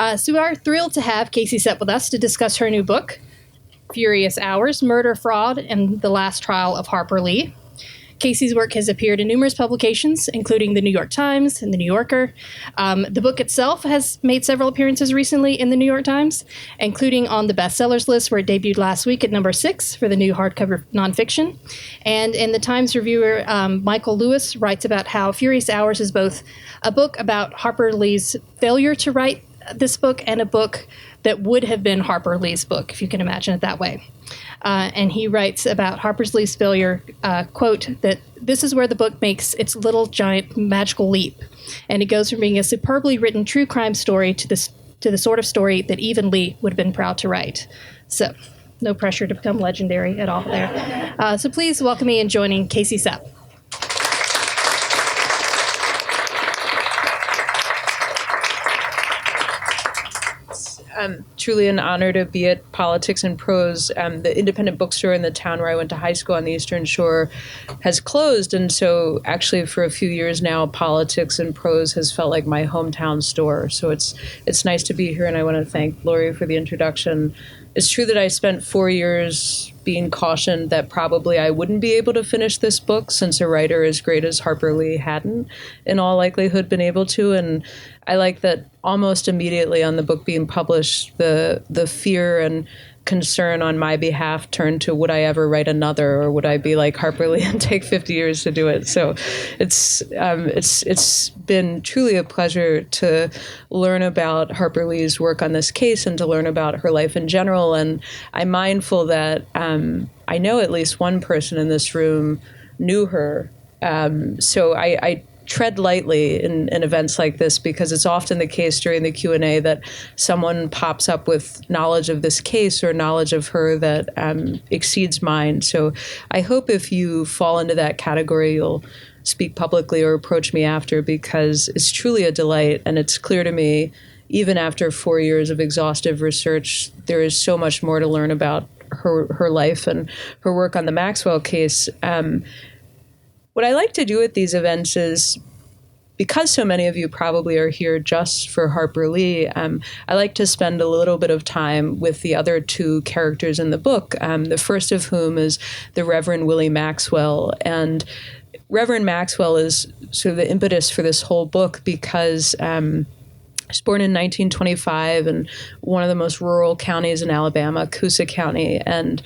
So we are thrilled to have Casey Sepp with us to discuss her new book, Furious Hours, Murder, Fraud, and the Last Trial of Harper Lee. Casey's work has appeared in numerous publications, including the New York Times and the New Yorker. The book itself has made several appearances recently in the New York Times, including on the bestsellers list, where it debuted last week at number 6 for the new hardcover nonfiction. And in the Times reviewer, Michael Lewis writes about how Furious Hours is both a book about Harper Lee's failure to write this book and a book that would have been Harper Lee's book, if you can imagine it that way. And he writes about Harper Lee's failure, quote, that this is where the book makes its little giant magical leap. And it goes from being a superbly written true crime story to the sort of story that even Lee would have been proud to write. So no pressure to become legendary at all there. So please welcome me in joining Casey Sepp. Truly an honor to be at Politics and Prose. The independent bookstore in the town where I went to high school on the Eastern Shore has closed, and so actually for a few years now, Politics and Prose has felt like my hometown store. So it's nice to be here, and I want to thank Lori for the introduction. It's true that I spent 4 years being cautioned that probably I wouldn't be able to finish this book, since a writer as great as Harper Lee hadn't, in all likelihood, been able to. And I like that almost immediately on the book being published, the fear and concern on my behalf turned to, would I ever write another, or would I be like Harper Lee and take 50 years to do it? So it's been truly a pleasure to learn about Harper Lee's work on this case and to learn about her life in general. And I'm mindful that I know at least one person in this room knew her. So I tread lightly in events like this, because it's often the case during the Q&A that someone pops up with knowledge of this case or knowledge of her that exceeds mine. So I hope if you fall into that category, you'll speak publicly or approach me after, because it's truly a delight. And it's clear to me, even after 4 years of exhaustive research, there is so much more to learn about her life and her work on the Maxwell case. What I like to do at these events is, because so many of you probably are here just for Harper Lee, I like to spend a little bit of time with the other two characters in the book, the first of whom is the Reverend Willie Maxwell. And Reverend Maxwell is sort of the impetus for this whole book, because he was born in 1925 in one of the most rural counties in Alabama, Coosa County, and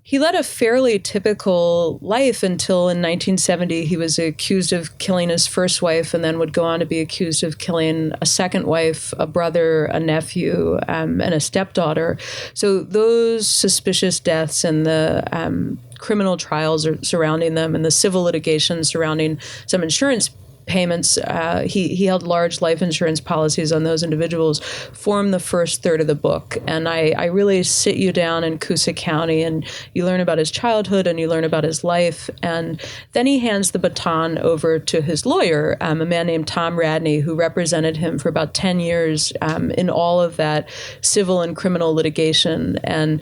he led a fairly typical life until in 1970 he was accused of killing his first wife, and then would go on to be accused of killing a second wife, a brother, a nephew, and a stepdaughter. So those suspicious deaths and the criminal trials surrounding them and the civil litigation surrounding some insurance payments, he held large life insurance policies on those individuals, form the first third of the book. And I really sit you down in Coosa County, and you learn about his childhood and you learn about his life. And then he hands the baton over to his lawyer, a man named Tom Radney, who represented him for about 10 years in all of that civil and criminal litigation. And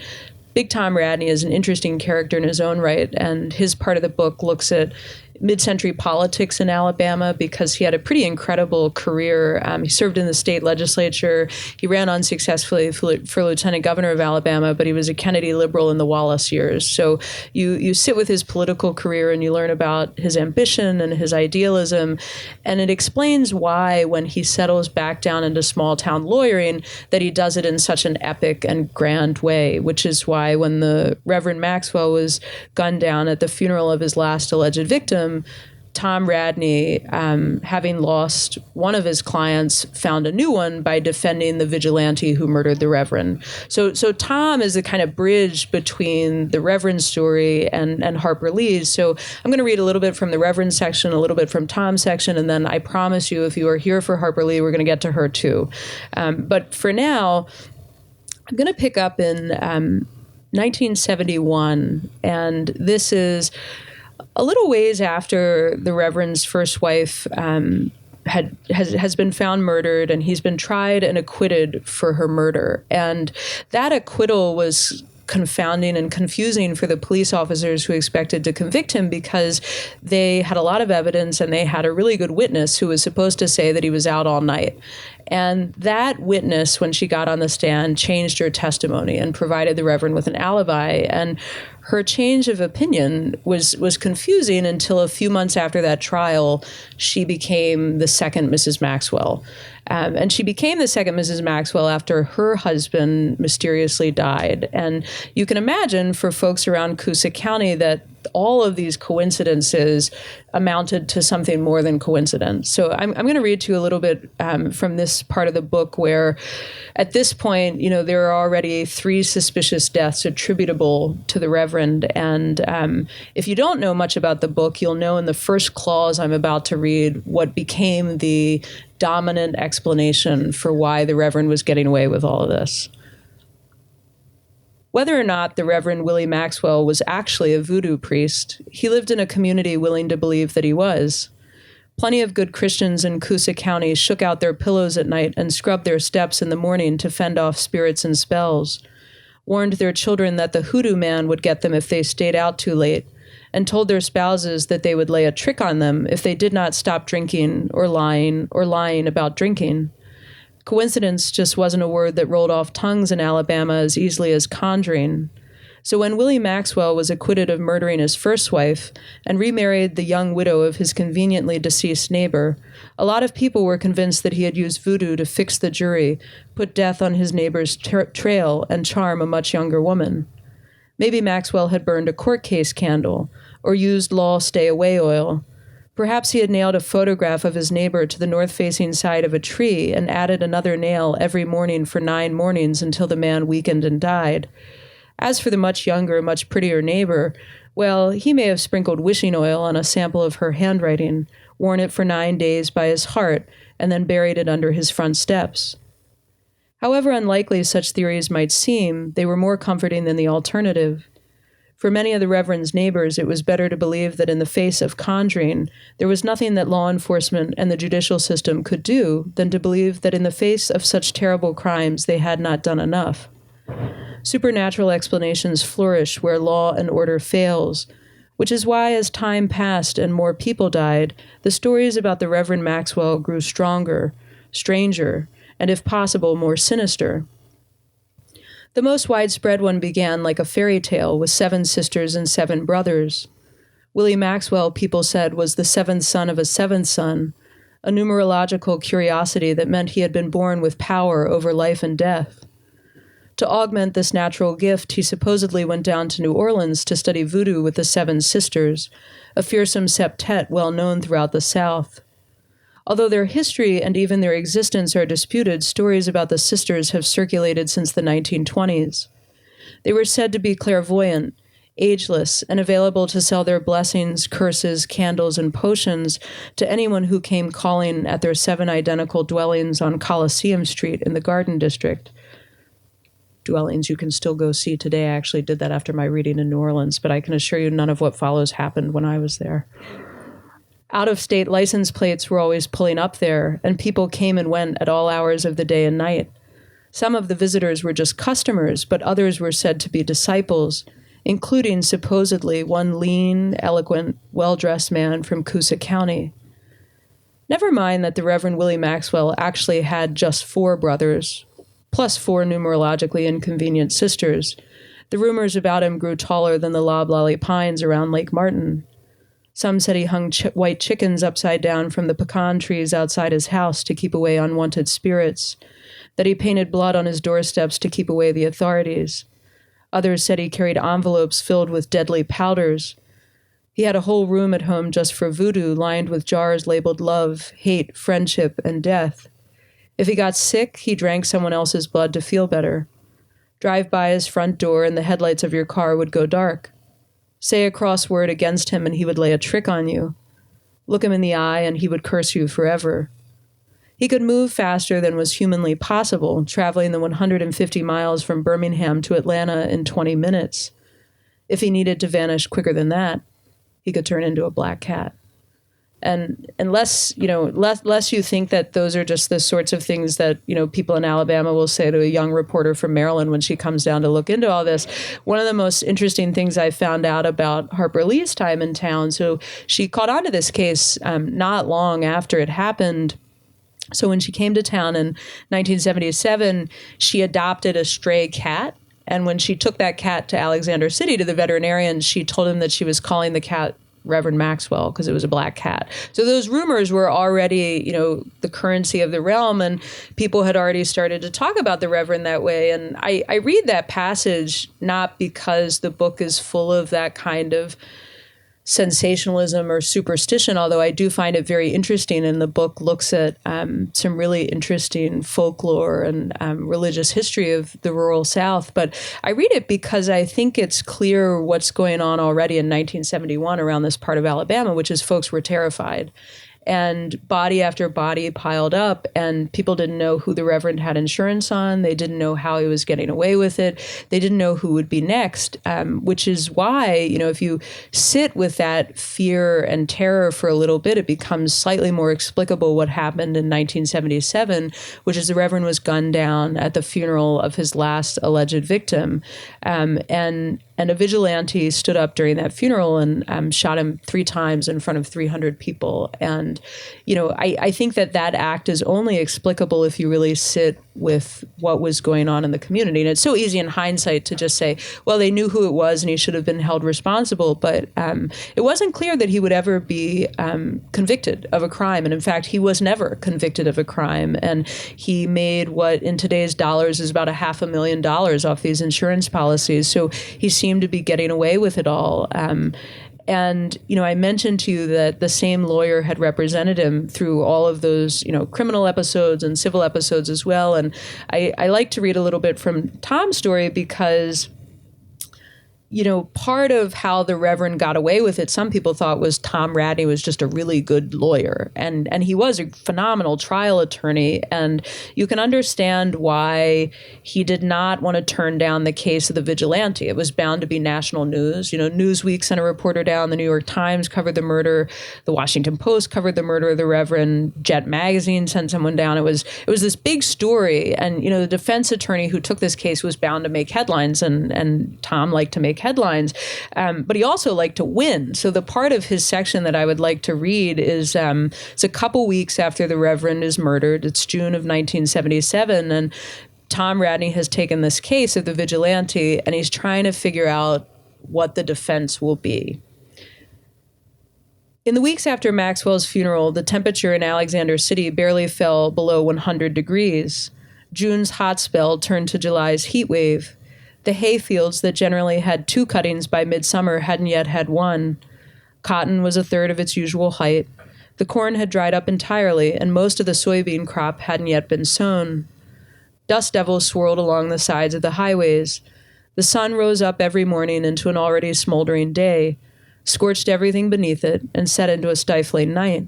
Big Tom Radney is an interesting character in his own right, and his part of the book looks at mid-century politics in Alabama, because he had a pretty incredible career. He served in the state legislature. He ran unsuccessfully for lieutenant governor of Alabama, but he was a Kennedy liberal in the Wallace years. So you sit with his political career and you learn about his ambition and his idealism, and it explains why, when he settles back down into small-town lawyering, that he does it in such an epic and grand way, which is why when the Reverend Maxwell was gunned down at the funeral of his last alleged victim, Tom Radney, having lost one of his clients, found a new one by defending the vigilante who murdered the Reverend. So Tom is the kind of bridge between the Reverend story and Harper Lee's. So I'm going to read a little bit from the Reverend section, a little bit from Tom's section, and then I promise you, if you are here for Harper Lee, we're going to get to her too. But for now, I'm going to pick up in 1971, and this is a little ways after the Reverend's first wife has been found murdered, and he's been tried and acquitted for her murder. And that acquittal was confounding and confusing for the police officers who expected to convict him, because they had a lot of evidence and they had a really good witness who was supposed to say that he was out all night. And that witness, when she got on the stand, changed her testimony and provided the Reverend with an alibi. And her change of opinion was confusing until a few months after that trial, she became the second Mrs. Maxwell. And she became the second Mrs. Maxwell after her husband mysteriously died. And you can imagine for folks around Coosa County that all of these coincidences amounted to something more than coincidence. So I'm going to read to you a little bit from this part of the book where at this point, there are already 3 suspicious deaths attributable to the Reverend. And if you don't know much about the book, you'll know in the first clause I'm about to read what became the dominant explanation for why the Reverend was getting away with all of this. Whether or not the Reverend Willie Maxwell was actually a voodoo priest, he lived in a community willing to believe that he was. Plenty of good Christians in Coosa County shook out their pillows at night and scrubbed their steps in the morning to fend off spirits and spells, warned their children that the hoodoo man would get them if they stayed out too late, and told their spouses that they would lay a trick on them if they did not stop drinking or lying about drinking. Coincidence just wasn't a word that rolled off tongues in Alabama as easily as conjuring. So when Willie Maxwell was acquitted of murdering his first wife and remarried the young widow of his conveniently deceased neighbor, a lot of people were convinced that he had used voodoo to fix the jury, put death on his neighbor's trail, and charm a much younger woman. Maybe Maxwell had burned a court case candle or used law stay-away oil. Perhaps he had nailed a photograph of his neighbor to the north-facing side of a tree and added another nail every morning for 9 mornings until the man weakened and died. As for the much younger, much prettier neighbor, well, he may have sprinkled wishing oil on a sample of her handwriting, worn it for 9 days by his heart, and then buried it under his front steps. However unlikely such theories might seem, they were more comforting than the alternative. For many of the Reverend's neighbors, it was better to believe that in the face of conjuring, there was nothing that law enforcement and the judicial system could do than to believe that in the face of such terrible crimes, they had not done enough. Supernatural explanations flourish where law and order fails, which is why as time passed and more people died, the stories about the Reverend Maxwell grew stronger, stranger, and if possible, more sinister. The most widespread one began like a fairy tale with 7 sisters and 7 brothers. Willie Maxwell, people said, was the 7th son of a 7th son, a numerological curiosity that meant he had been born with power over life and death. To augment this natural gift, he supposedly went down to New Orleans to study voodoo with the 7 sisters, a fearsome septet well known throughout the South. Although their history and even their existence are disputed, stories about the sisters have circulated since the 1920s. They were said to be clairvoyant, ageless, and available to sell their blessings, curses, candles, and potions to anyone who came calling at their 7 identical dwellings on Coliseum Street in the Garden District. Dwellings you can still go see today. I actually did that after my reading in New Orleans, but I can assure you none of what follows happened when I was there. Out-of-state license plates were always pulling up there, and people came and went at all hours of the day and night. Some of the visitors were just customers, but others were said to be disciples, including supposedly one lean, eloquent, well-dressed man from Coosa County. Never mind that the Reverend Willie Maxwell actually had just 4 brothers, plus 4 numerologically inconvenient sisters. The rumors about him grew taller than the loblolly pines around Lake Martin. Some said he hung white chickens upside down from the pecan trees outside his house to keep away unwanted spirits, that he painted blood on his doorsteps to keep away the authorities. Others said he carried envelopes filled with deadly powders. He had a whole room at home just for voodoo, lined with jars labeled love, hate, friendship, and death. If he got sick, he drank someone else's blood to feel better. Drive by his front door and the headlights of your car would go dark. Say a cross word against him and he would lay a trick on you. Look him in the eye and he would curse you forever. He could move faster than was humanly possible, traveling the 150 miles from Birmingham to Atlanta in 20 minutes. If he needed to vanish quicker than that, he could turn into a black cat. And unless you think that those are just the sorts of things that, people in Alabama will say to a young reporter from Maryland when she comes down to look into all this, one of the most interesting things I found out about Harper Lee's time in town, so she caught on to this case not long after it happened, So when she came to town in 1977, she adopted a stray cat. And when she took that cat to Alexander City to the veterinarian, she told him that she was calling the cat Reverend Maxwell because it was a black cat. So those rumors were already, the currency of the realm, and people had already started to talk about the Reverend that way. And I read that passage not because the book is full of that kind of sensationalism or superstition, although I do find it very interesting. And the book looks at some really interesting folklore and religious history of the rural South. But I read it because I think it's clear what's going on already in 1971 around this part of Alabama, which is folks were terrified. And body after body piled up, and people didn't know who the Reverend had insurance on. They didn't know how he was getting away with it. They didn't know who would be next, which is why, if you sit with that fear and terror for a little bit, it becomes slightly more explicable what happened in 1977, which is the Reverend was gunned down at the funeral of his last alleged victim. And a vigilante stood up during that funeral and shot him 3 times in front of 300 people. And, I think that act is only explicable if you really sit with what was going on in the community. And it's so easy in hindsight to just say, well, they knew who it was and he should have been held responsible. But it wasn't clear that he would ever be convicted of a crime. And in fact, he was never convicted of a crime. And he made what in today's dollars is about $500,000 off these insurance policies. So he seemed to be getting away with it all. And, I mentioned to you that the same lawyer had represented him through all of those, criminal episodes and civil episodes as well. And I like to read a little bit from Tom's story because, part of how the Reverend got away with it, some people thought was Tom Radney was just a really good lawyer. And he was a phenomenal trial attorney. And you can understand why he did not want to turn down the case of the vigilante. It was bound to be national news. Newsweek sent a reporter down. The New York Times covered the murder. The Washington Post covered the murder of the Reverend. Jet Magazine sent someone down. It was this big story. And, the defense attorney who took this case was bound to make headlines. And Tom liked to make headlines, but he also liked to win. So the part of his section that I would like to read is it's a couple weeks after the Reverend is murdered. It's June of 1977, and Tom Radney has taken this case of the vigilante, and he's trying to figure out what the defense will be. In the weeks after Maxwell's funeral, the temperature in Alexander City barely fell below 100 degrees. June's hot spell turned to July's heat wave. The hay fields that generally had 2 cuttings by midsummer hadn't yet had 1. Cotton was a third of its usual height. The corn had dried up entirely, and most of the soybean crop hadn't yet been sown. Dust devils swirled along the sides of the highways. The sun rose up every morning into an already smoldering day, scorched everything beneath it, and set into a stifling night.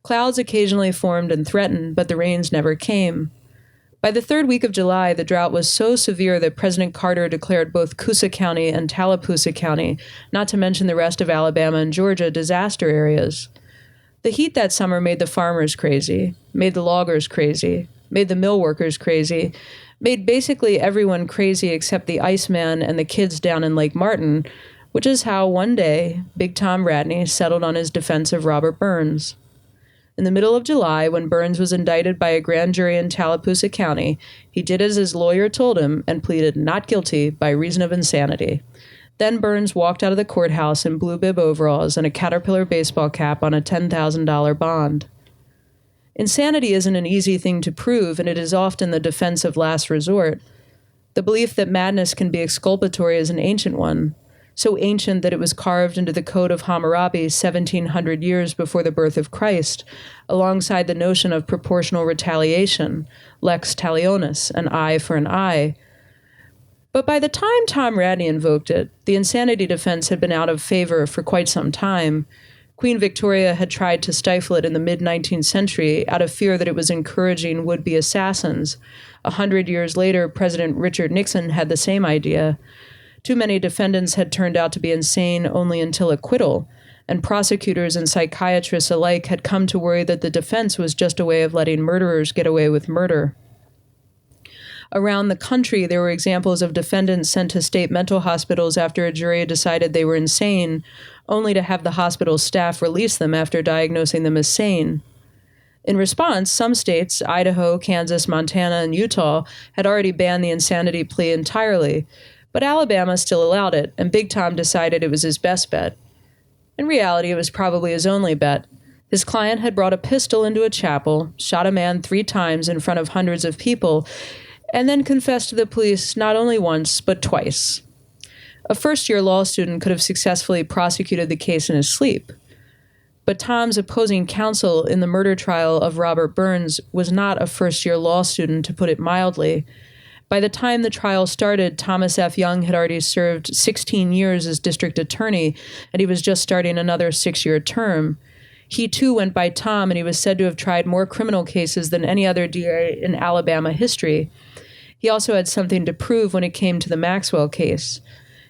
Clouds occasionally formed and threatened, but the rains never came. By the 3rd week of July, the drought was so severe that President Carter declared both Coosa County and Tallapoosa County, not to mention the rest of Alabama and Georgia, disaster areas. The heat that summer made the farmers crazy, made the loggers crazy, made the mill workers crazy, made basically everyone crazy except the Iceman and the kids down in Lake Martin, which is how one day Big Tom Radney settled on his defense of Robert Burns. In the middle of July, when Burns was indicted by a grand jury in Tallapoosa County, he did as his lawyer told him and pleaded not guilty by reason of insanity. Then Burns walked out of the courthouse in blue bib overalls and a Caterpillar baseball cap on a $10,000 bond. Insanity isn't an easy thing to prove, and it is often the defense of last resort. The belief that madness can be exculpatory is an ancient one, so ancient that it was carved into the Code of Hammurabi 1,700 years before the birth of Christ, alongside the notion of proportional retaliation, lex talionis, an eye for an eye. But by the time Tom Radney invoked it, the insanity defense had been out of favor for quite some time. Queen Victoria had tried to stifle it in the mid-19th century out of fear that it was encouraging would-be assassins. 100 years later, President Richard Nixon had the same idea. Too many defendants had turned out to be insane only until acquittal, and prosecutors and psychiatrists alike had come to worry that the defense was just a way of letting murderers get away with murder. Around the country, there were examples of defendants sent to state mental hospitals after a jury decided they were insane, only to have the hospital staff release them after diagnosing them as sane. In response, some states, Idaho, Kansas, Montana, and Utah, had already banned the insanity plea entirely, but Alabama still allowed it, and Big Tom decided it was his best bet. In reality, it was probably his only bet. His client had brought a pistol into a chapel, shot a man 3 times in front of hundreds of people, and then confessed to the police not only once, but twice. A first-year law student could have successfully prosecuted the case in his sleep. But Tom's opposing counsel in the murder trial of Robert Burns was not a first-year law student, to put it mildly. By the time the trial started, Thomas F. Young had already served 16 years as district attorney, and he was just starting another 6-year term. He, too, went by Tom, and he was said to have tried more criminal cases than any other DA in Alabama history. He also had something to prove when it came to the Maxwell case.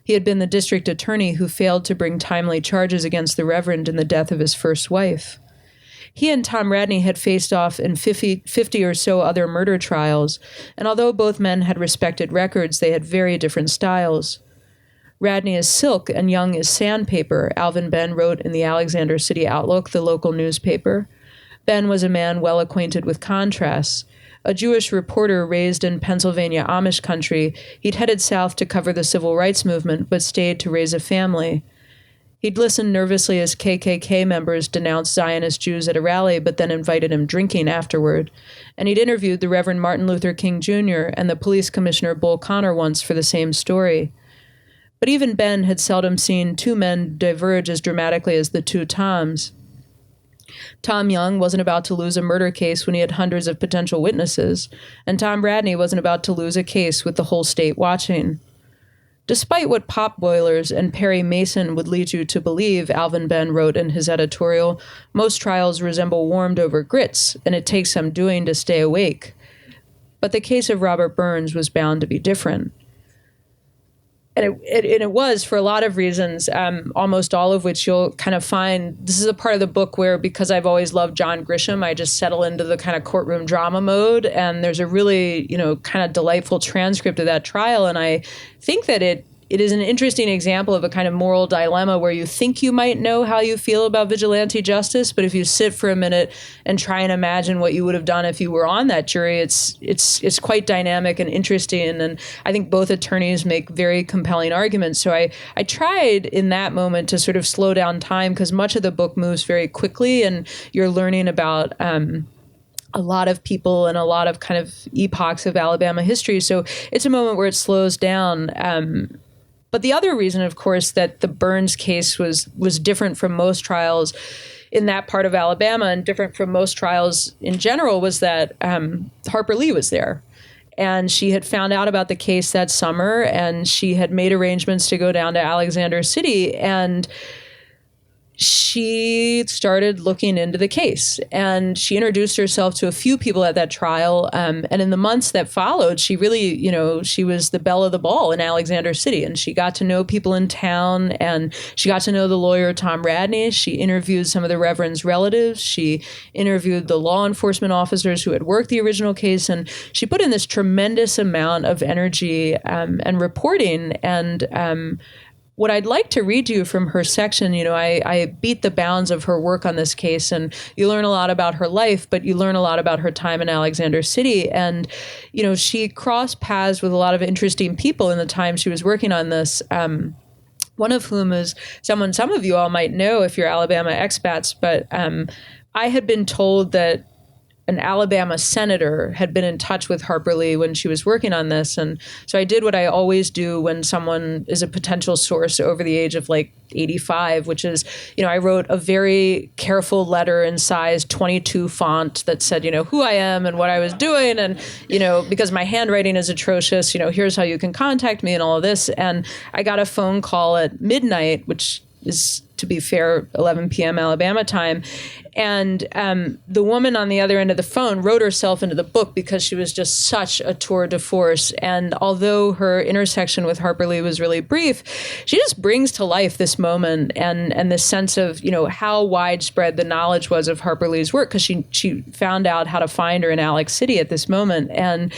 He had been the district attorney who failed to bring timely charges against the Reverend in the death of his first wife. He and Tom Radney had faced off in 50 or so other murder trials, and although both men had respected records, they had very different styles. Radney is silk and Young is sandpaper, Alvin Benn wrote in the Alexander City Outlook, the local newspaper. Benn was a man well acquainted with contrasts. A Jewish reporter raised in Pennsylvania Amish country, he'd headed south to cover the civil rights movement, but stayed to raise a family. He'd listened nervously as KKK members denounced Zionist Jews at a rally, but then invited him drinking afterward. And he'd interviewed the Reverend Martin Luther King Jr. and the police commissioner Bull Connor once for the same story. But even Ben had seldom seen 2 men diverge as dramatically as the 2 Toms. Tom Young wasn't about to lose a murder case when he had hundreds of potential witnesses, and Tom Radney wasn't about to lose a case with the whole state watching. Despite what pop boilers and Perry Mason would lead you to believe, Alvin Benn wrote in his editorial, most trials resemble warmed over grits, and it takes some doing to stay awake. But the case of Robert Burns was bound to be different. And it was for a lot of reasons, almost all of which you'll kind of find. This is a part of the book where, because I've always loved John Grisham, I just settle into the kind of courtroom drama mode. And there's a really, kind of delightful transcript of that trial. And I think that it is an interesting example of a kind of moral dilemma where you think you might know how you feel about vigilante justice, but if you sit for a minute and try and imagine what you would have done if you were on that jury, it's quite dynamic and interesting. And I think both attorneys make very compelling arguments. So I tried in that moment to sort of slow down time, because much of the book moves very quickly and you're learning about a lot of people and a lot of kind of epochs of Alabama history. So it's a moment where it slows down. But the other reason, of course, that the Burns case was different from most trials in that part of Alabama and different from most trials in general was that Harper Lee was there. And she had found out about the case that summer, and she had made arrangements to go down to Alexander City, and she started looking into the case, and she introduced herself to a few people at that trial. And in the months that followed, she really, she was the belle of the ball in Alexander City, and she got to know people in town, and she got to know the lawyer, Tom Radney. She interviewed some of the Reverend's relatives. She interviewed the law enforcement officers who had worked the original case, and she put in this tremendous amount of energy and reporting. And what I'd like to read to you from her section, I beat the bounds of her work on this case, and you learn a lot about her life, but you learn a lot about her time in Alexander City. And, she crossed paths with a lot of interesting people in the time she was working on this. One of whom is someone some of you all might know if you're Alabama expats, but I had been told that an Alabama senator had been in touch with Harper Lee when she was working on this. And so I did what I always do when someone is a potential source over the age of 85, which is, I wrote a very careful letter in size 22 font that said, who I am and what I was doing. And, because my handwriting is atrocious, here's how you can contact me and all of this. And I got a phone call at midnight, which is, to be fair, 11 p.m. Alabama time. And the woman on the other end of the phone wrote herself into the book because she was just such a tour de force. And although her intersection with Harper Lee was really brief, she just brings to life this moment and this sense of, how widespread the knowledge was of Harper Lee's work, because she found out how to find her in Alex City at this moment. And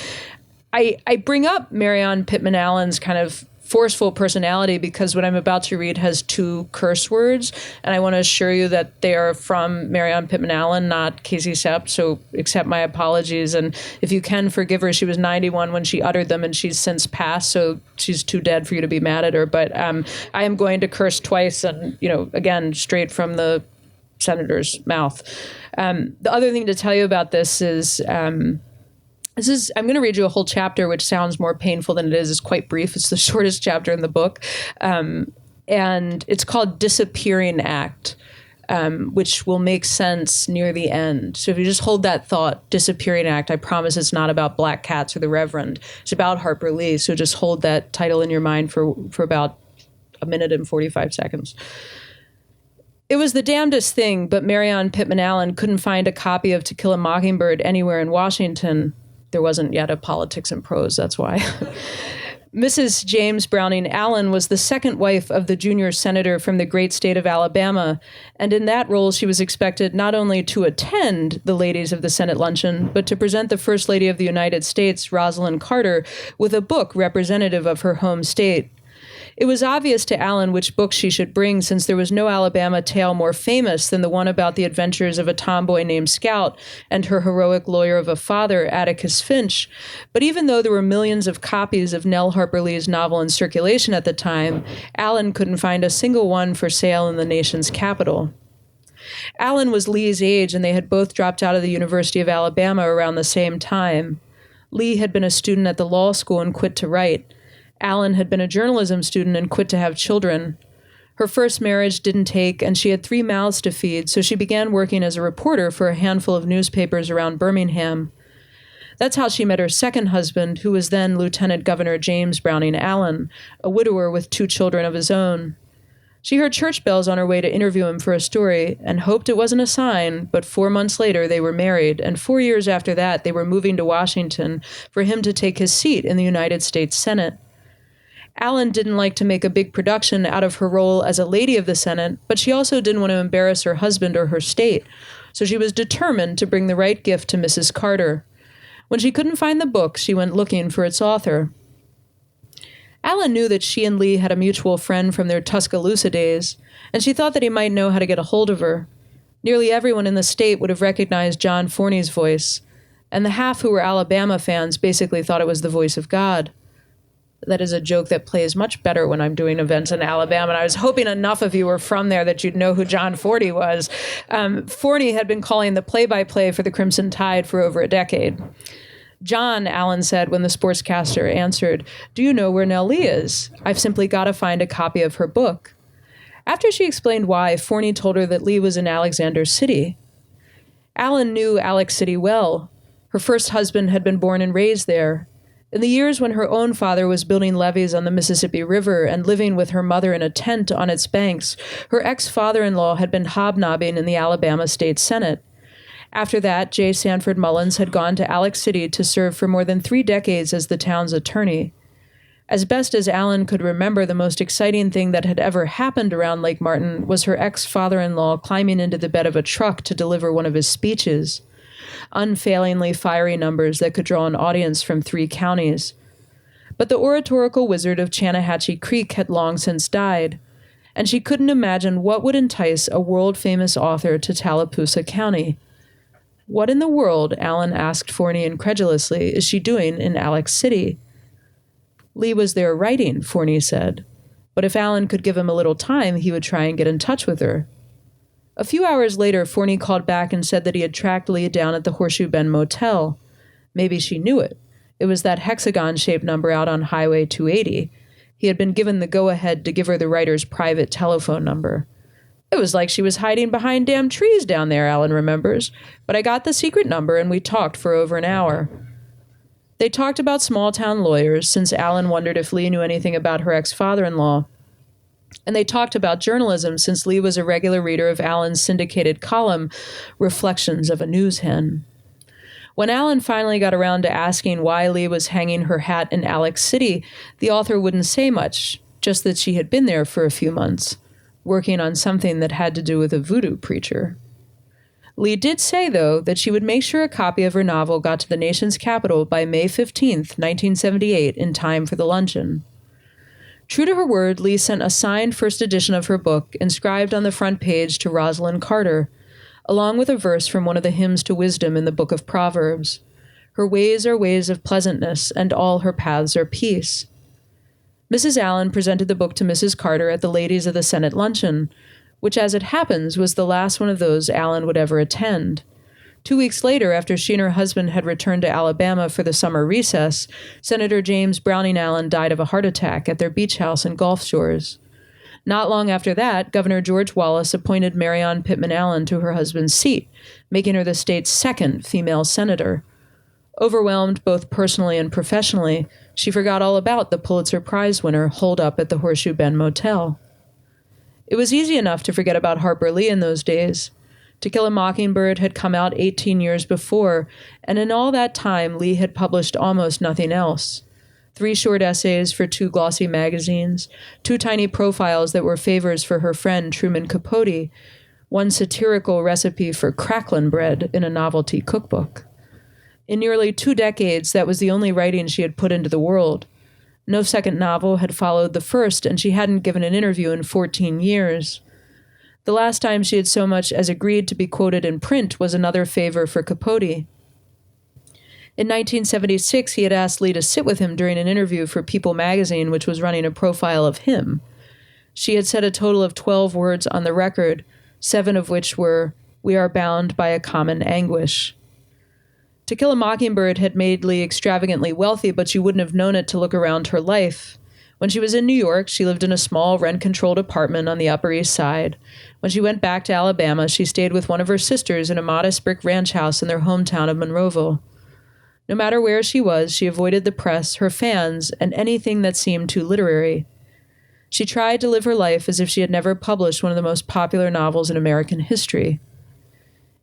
I bring up Marion Pittman Allen's kind of forceful personality, because what I'm about to read has 2 curse words, and I want to assure you that they are from Marion Pittman Allen, not Casey Sepp, so accept my apologies, and if you can, forgive her. She was 91 when she uttered them, and she's since passed, so she's too dead for you to be mad at her, but I am going to curse twice, and, again, straight from the senator's mouth. The other thing to tell you about this is... I'm going to read you a whole chapter, which sounds more painful than it is. It's quite brief. It's the shortest chapter in the book. And it's called Disappearing Act, which will make sense near the end. So if you just hold that thought, Disappearing Act, I promise it's not about black cats or the Reverend. It's about Harper Lee. So just hold that title in your mind for about a minute and 45 seconds. It was the damnedest thing, but Marion Pittman Allen couldn't find a copy of To Kill a Mockingbird anywhere in Washington. There wasn't yet a Politics and Prose, that's why. Mrs. James Browning Allen was the second wife of the junior senator from the great state of Alabama, and in that role she was expected not only to attend the ladies of the Senate luncheon, but to present the First Lady of the United States, Rosalind Carter, with a book representative of her home state. It was obvious to Allen which book she should bring, since there was no Alabama tale more famous than the one about the adventures of a tomboy named Scout and her heroic lawyer of a father, Atticus Finch. But even though there were millions of copies of Nell Harper Lee's novel in circulation at the time, Allen couldn't find a single one for sale in the nation's capital. Allen was Lee's age, and they had both dropped out of the University of Alabama around the same time. Lee had been a student at the law school and quit to write. Allen had been a journalism student and quit to have children. Her first marriage didn't take, and she had 3 mouths to feed, so she began working as a reporter for a handful of newspapers around Birmingham. That's how she met her second husband, who was then Lieutenant Governor James Browning Allen, a widower with 2 children of his own. She heard church bells on her way to interview him for a story and hoped it wasn't a sign, but 4 months later they were married, and 4 years after that they were moving to Washington for him to take his seat in the United States Senate. Allen didn't like to make a big production out of her role as a lady of the Senate, but she also didn't want to embarrass her husband or her state, so she was determined to bring the right gift to Mrs. Carter. When she couldn't find the book, she went looking for its author. Allen knew that she and Lee had a mutual friend from their Tuscaloosa days, and she thought that he might know how to get a hold of her. Nearly everyone in the state would have recognized John Forney's voice, and the half who were Alabama fans basically thought it was the voice of God. That is a joke that plays much better when I'm doing events in Alabama, and I was hoping enough of you were from there that you'd know who John Forney was. Forney had been calling the play-by-play for the Crimson Tide for over a decade. John, Allen said when the sportscaster answered, "Do you know where Nell Lee is? I've simply got to find a copy of her book." After she explained why, Forney told her that Lee was in Alexander City. Allen knew Alex City well. Her first husband had been born and raised there. In the years when her own father was building levees on the Mississippi River and living with her mother in a tent on its banks, her ex-father-in-law had been hobnobbing in the Alabama State Senate. After that, J. Sanford Mullins had gone to Alex City to serve for more than 3 decades as the town's attorney. As best as Allen could remember, the most exciting thing that had ever happened around Lake Martin was her ex-father-in-law climbing into the bed of a truck to deliver one of his speeches. Unfailingly fiery numbers that could draw an audience from 3 counties. But the oratorical wizard of Channahatchee Creek had long since died, and she couldn't imagine what would entice a world-famous author to Tallapoosa County. What in the world, Allen asked Forney incredulously, is she doing in Alex City? Lee was there writing, Forney said, but if Allen could give him a little time, he would try and get in touch with her. A few hours later, Forney called back and said that he had tracked Lee down at the Horseshoe Bend Motel. Maybe she knew it. It was that hexagon-shaped number out on Highway 280. He had been given the go-ahead to give her the writer's private telephone number. It was like she was hiding behind damn trees down there, Allen remembers. But I got the secret number and we talked for over an hour. They talked about small-town lawyers, since Allen wondered if Lee knew anything about her ex-father-in-law. And they talked about journalism, since Lee was a regular reader of Allen's syndicated column, Reflections of a News Hen. When Allen finally got around to asking why Lee was hanging her hat in Alex City, the author wouldn't say much, just that she had been there for a few months, working on something that had to do with a voodoo preacher. Lee did say, though, that she would make sure a copy of her novel got to the nation's capital by May 15th, 1978, in time for the luncheon. True to her word, Lee sent a signed first edition of her book, inscribed on the front page to Rosalind Carter, along with a verse from one of the hymns to wisdom in the book of Proverbs. Her ways are ways of pleasantness, and all her paths are peace. Mrs. Allen presented the book to Mrs. Carter at the Ladies of the Senate luncheon, which, as it happens, was the last one of those Allen would ever attend. 2 weeks later, after she and her husband had returned to Alabama for the summer recess, Senator James Browning Allen died of a heart attack at their beach house in Gulf Shores. Not long after that, Governor George Wallace appointed Marion Pittman Allen to her husband's seat, making her the state's second female senator. Overwhelmed both personally and professionally, she forgot all about the Pulitzer Prize winner holed up at the Horseshoe Bend Motel. It was easy enough to forget about Harper Lee in those days. To Kill a Mockingbird had come out 18 years before, and in all that time, Lee had published almost nothing else. 3 short essays for 2 glossy magazines, 2 tiny profiles that were favors for her friend Truman Capote, 1 satirical recipe for cracklin' bread in a novelty cookbook. In nearly 2 decades, that was the only writing she had put into the world. No second novel had followed the first, and she hadn't given an interview in 14 years. The last time she had so much as agreed to be quoted in print was another favor for Capote. In 1976, he had asked Lee to sit with him during an interview for People magazine, which was running a profile of him. She had said a total of 12 words on the record, 7 of which were, "We are bound by a common anguish." To Kill a Mockingbird had made Lee extravagantly wealthy, but you wouldn't have known it to look around her life. When she was in New York, she lived in a small rent-controlled apartment on the Upper East Side. When she went back to Alabama, she stayed with one of her sisters in a modest brick ranch house in their hometown of Monroeville. No matter where she was, she avoided the press, her fans, and anything that seemed too literary. She tried to live her life as if she had never published one of the most popular novels in American history.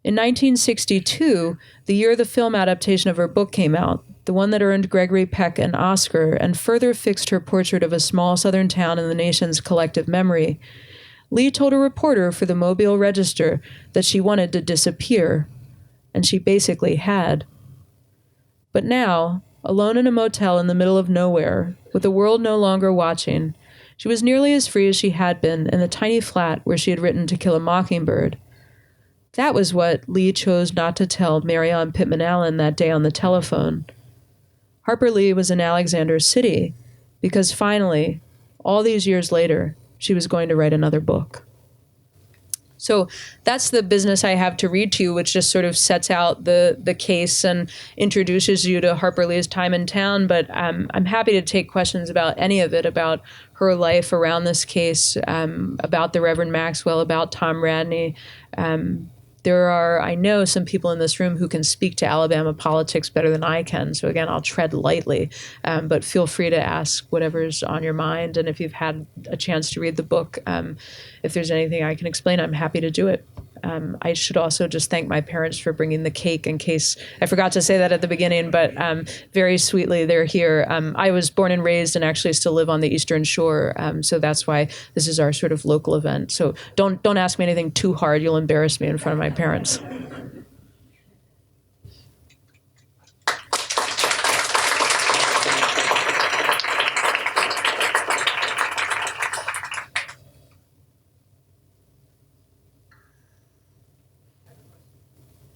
In 1962, the year the film adaptation of her book came out, the one that earned Gregory Peck an Oscar and further fixed her portrait of a small southern town in the nation's collective memory, Lee told a reporter for the Mobile Register that she wanted to disappear, and she basically had. But now, alone in a motel in the middle of nowhere, with the world no longer watching, she was nearly as free as she had been in the tiny flat where she had written To Kill a Mockingbird. That was what Lee chose not to tell Marion Pittman Allen that day on the telephone. Harper Lee was in Alexander City because finally, all these years later, she was going to write another book. So that's the business I have to read to you, which just sort of sets out the case and introduces you to Harper Lee's time in town. But I'm happy to take questions about any of it, about her life around this case, about the Reverend Maxwell, about Tom Radney. There are, I know, some people in this room who can speak to Alabama politics better than I can. So again, I'll tread lightly, but feel free to ask whatever's on your mind. And if you've had a chance to read the book, if there's anything I can explain, I'm happy to do it. I should also just thank my parents for bringing the cake in case I forgot to say that at the beginning, but very sweetly, they're here. I was born and raised and actually still live on the Eastern Shore, so that's why this is our sort of local event. So don't ask me anything too hard. You'll embarrass me in front of my parents.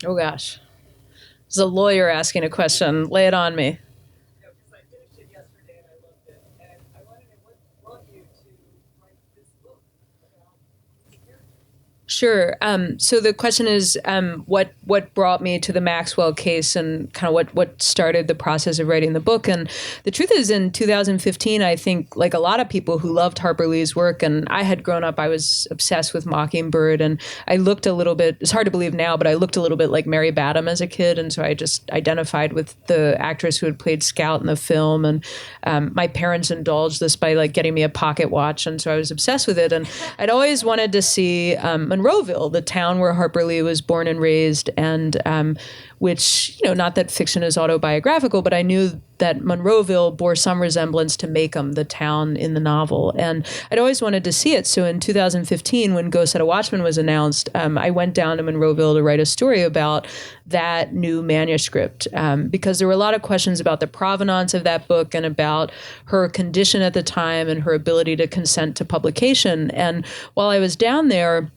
Oh, gosh. This is a lawyer asking a question. Lay it on me. Because I finished it yesterday and I loved it. And I wanted to want you to write this book about these characters. Sure. So the question is, what brought me to the Maxwell case and kind of what started the process of writing the book? And the truth is, in 2015, I think, like a lot of people who loved Harper Lee's work, and I had grown up, I was obsessed with Mockingbird, and I looked a little bit, it's hard to believe now, but I looked a little bit like Mary Badham as a kid, and so I just identified with the actress who had played Scout in the film, and my parents indulged this by like getting me a pocket watch, and so I was obsessed with it, and I'd always wanted to see Monroeville Monroeville, the town where Harper Lee was born and raised, and which, not that fiction is autobiographical, but I knew that Monroeville bore some resemblance to Macomb, the town in the novel. And I'd always wanted to see it. So in 2015, when Go Set a Watchman was announced, I went down to Monroeville to write a story about that new manuscript, because there were a lot of questions about the provenance of that book and about her condition at the time and her ability to consent to publication. And while I was down there,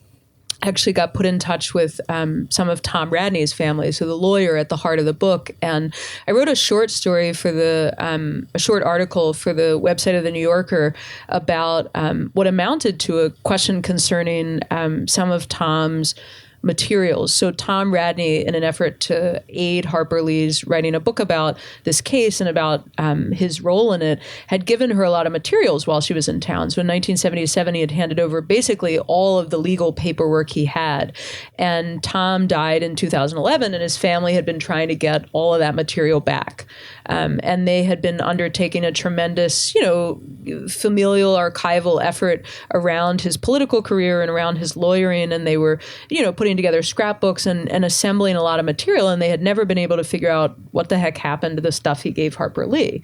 actually got put in touch with some of Tom Radney's family, so the lawyer at the heart of the book. And I wrote a short story for a short article for the website of the New Yorker about what amounted to a question concerning some of Tom's materials. So Tom Radney, in an effort to aid Harper Lee's writing a book about this case and about his role in it, had given her a lot of materials while she was in town. So in 1977, he had handed over basically all of the legal paperwork he had. And Tom died in 2011, and his family had been trying to get all of that material back. And they had been undertaking a tremendous, familial archival effort around his political career and around his lawyering. And they were, putting together scrapbooks and assembling a lot of material. And they had never been able to figure out what the heck happened to the stuff he gave Harper Lee.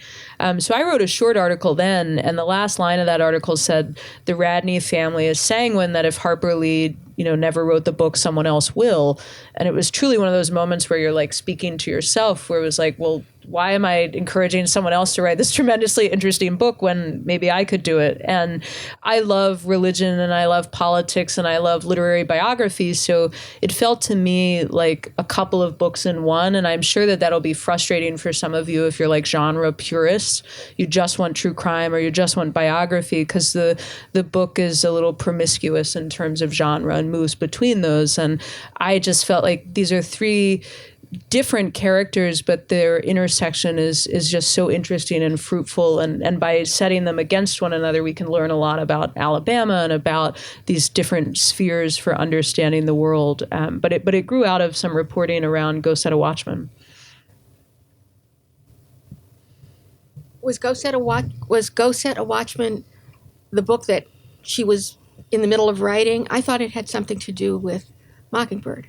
So I wrote a short article then. And the last line of that article said, the Radney family is sanguine that if Harper Lee never wrote the book, someone else will. And it was truly one of those moments where you're like speaking to yourself, where it was like, well, why am I encouraging someone else to write this tremendously interesting book when maybe I could do it? And I love religion and I love politics and I love literary biography. So it felt to me like a couple of books in one. And I'm sure that that'll be frustrating for some of you if you're like genre purists. You just want true crime or you just want biography, because the book is a little promiscuous in terms of genre and moves between those. And I just felt like these are three different characters, but their intersection is just so interesting and fruitful. And by setting them against one another, we can learn a lot about Alabama and about these different spheres for understanding the world. But it grew out of some reporting around Go Set a Watchman. Was Go Set a Watchman the book that she was in the middle of writing? I thought it had something to do with Mockingbird.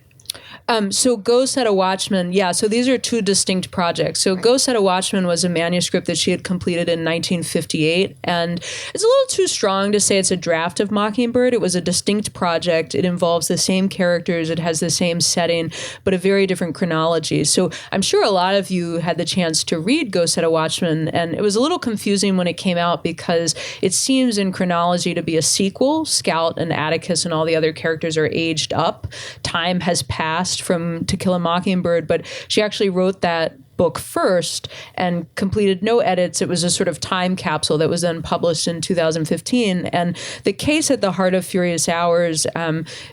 So Go Set a Watchman, so these are two distinct projects. So Go Set a Watchman was a manuscript that she had completed in 1958, and it's a little too strong to say it's a draft of Mockingbird. It was a distinct project. It involves the same characters, it has the same setting, but a very different chronology. So I'm sure a lot of you had the chance to read Go Set a Watchman, and it was a little confusing when it came out because it seems in chronology to be a sequel. Scout and Atticus and all the other characters are aged up. Time has passed from To Kill a Mockingbird, but she actually wrote that book first and completed no edits. It was a sort of time capsule that was then published in 2015. And the case at the heart of Furious Hours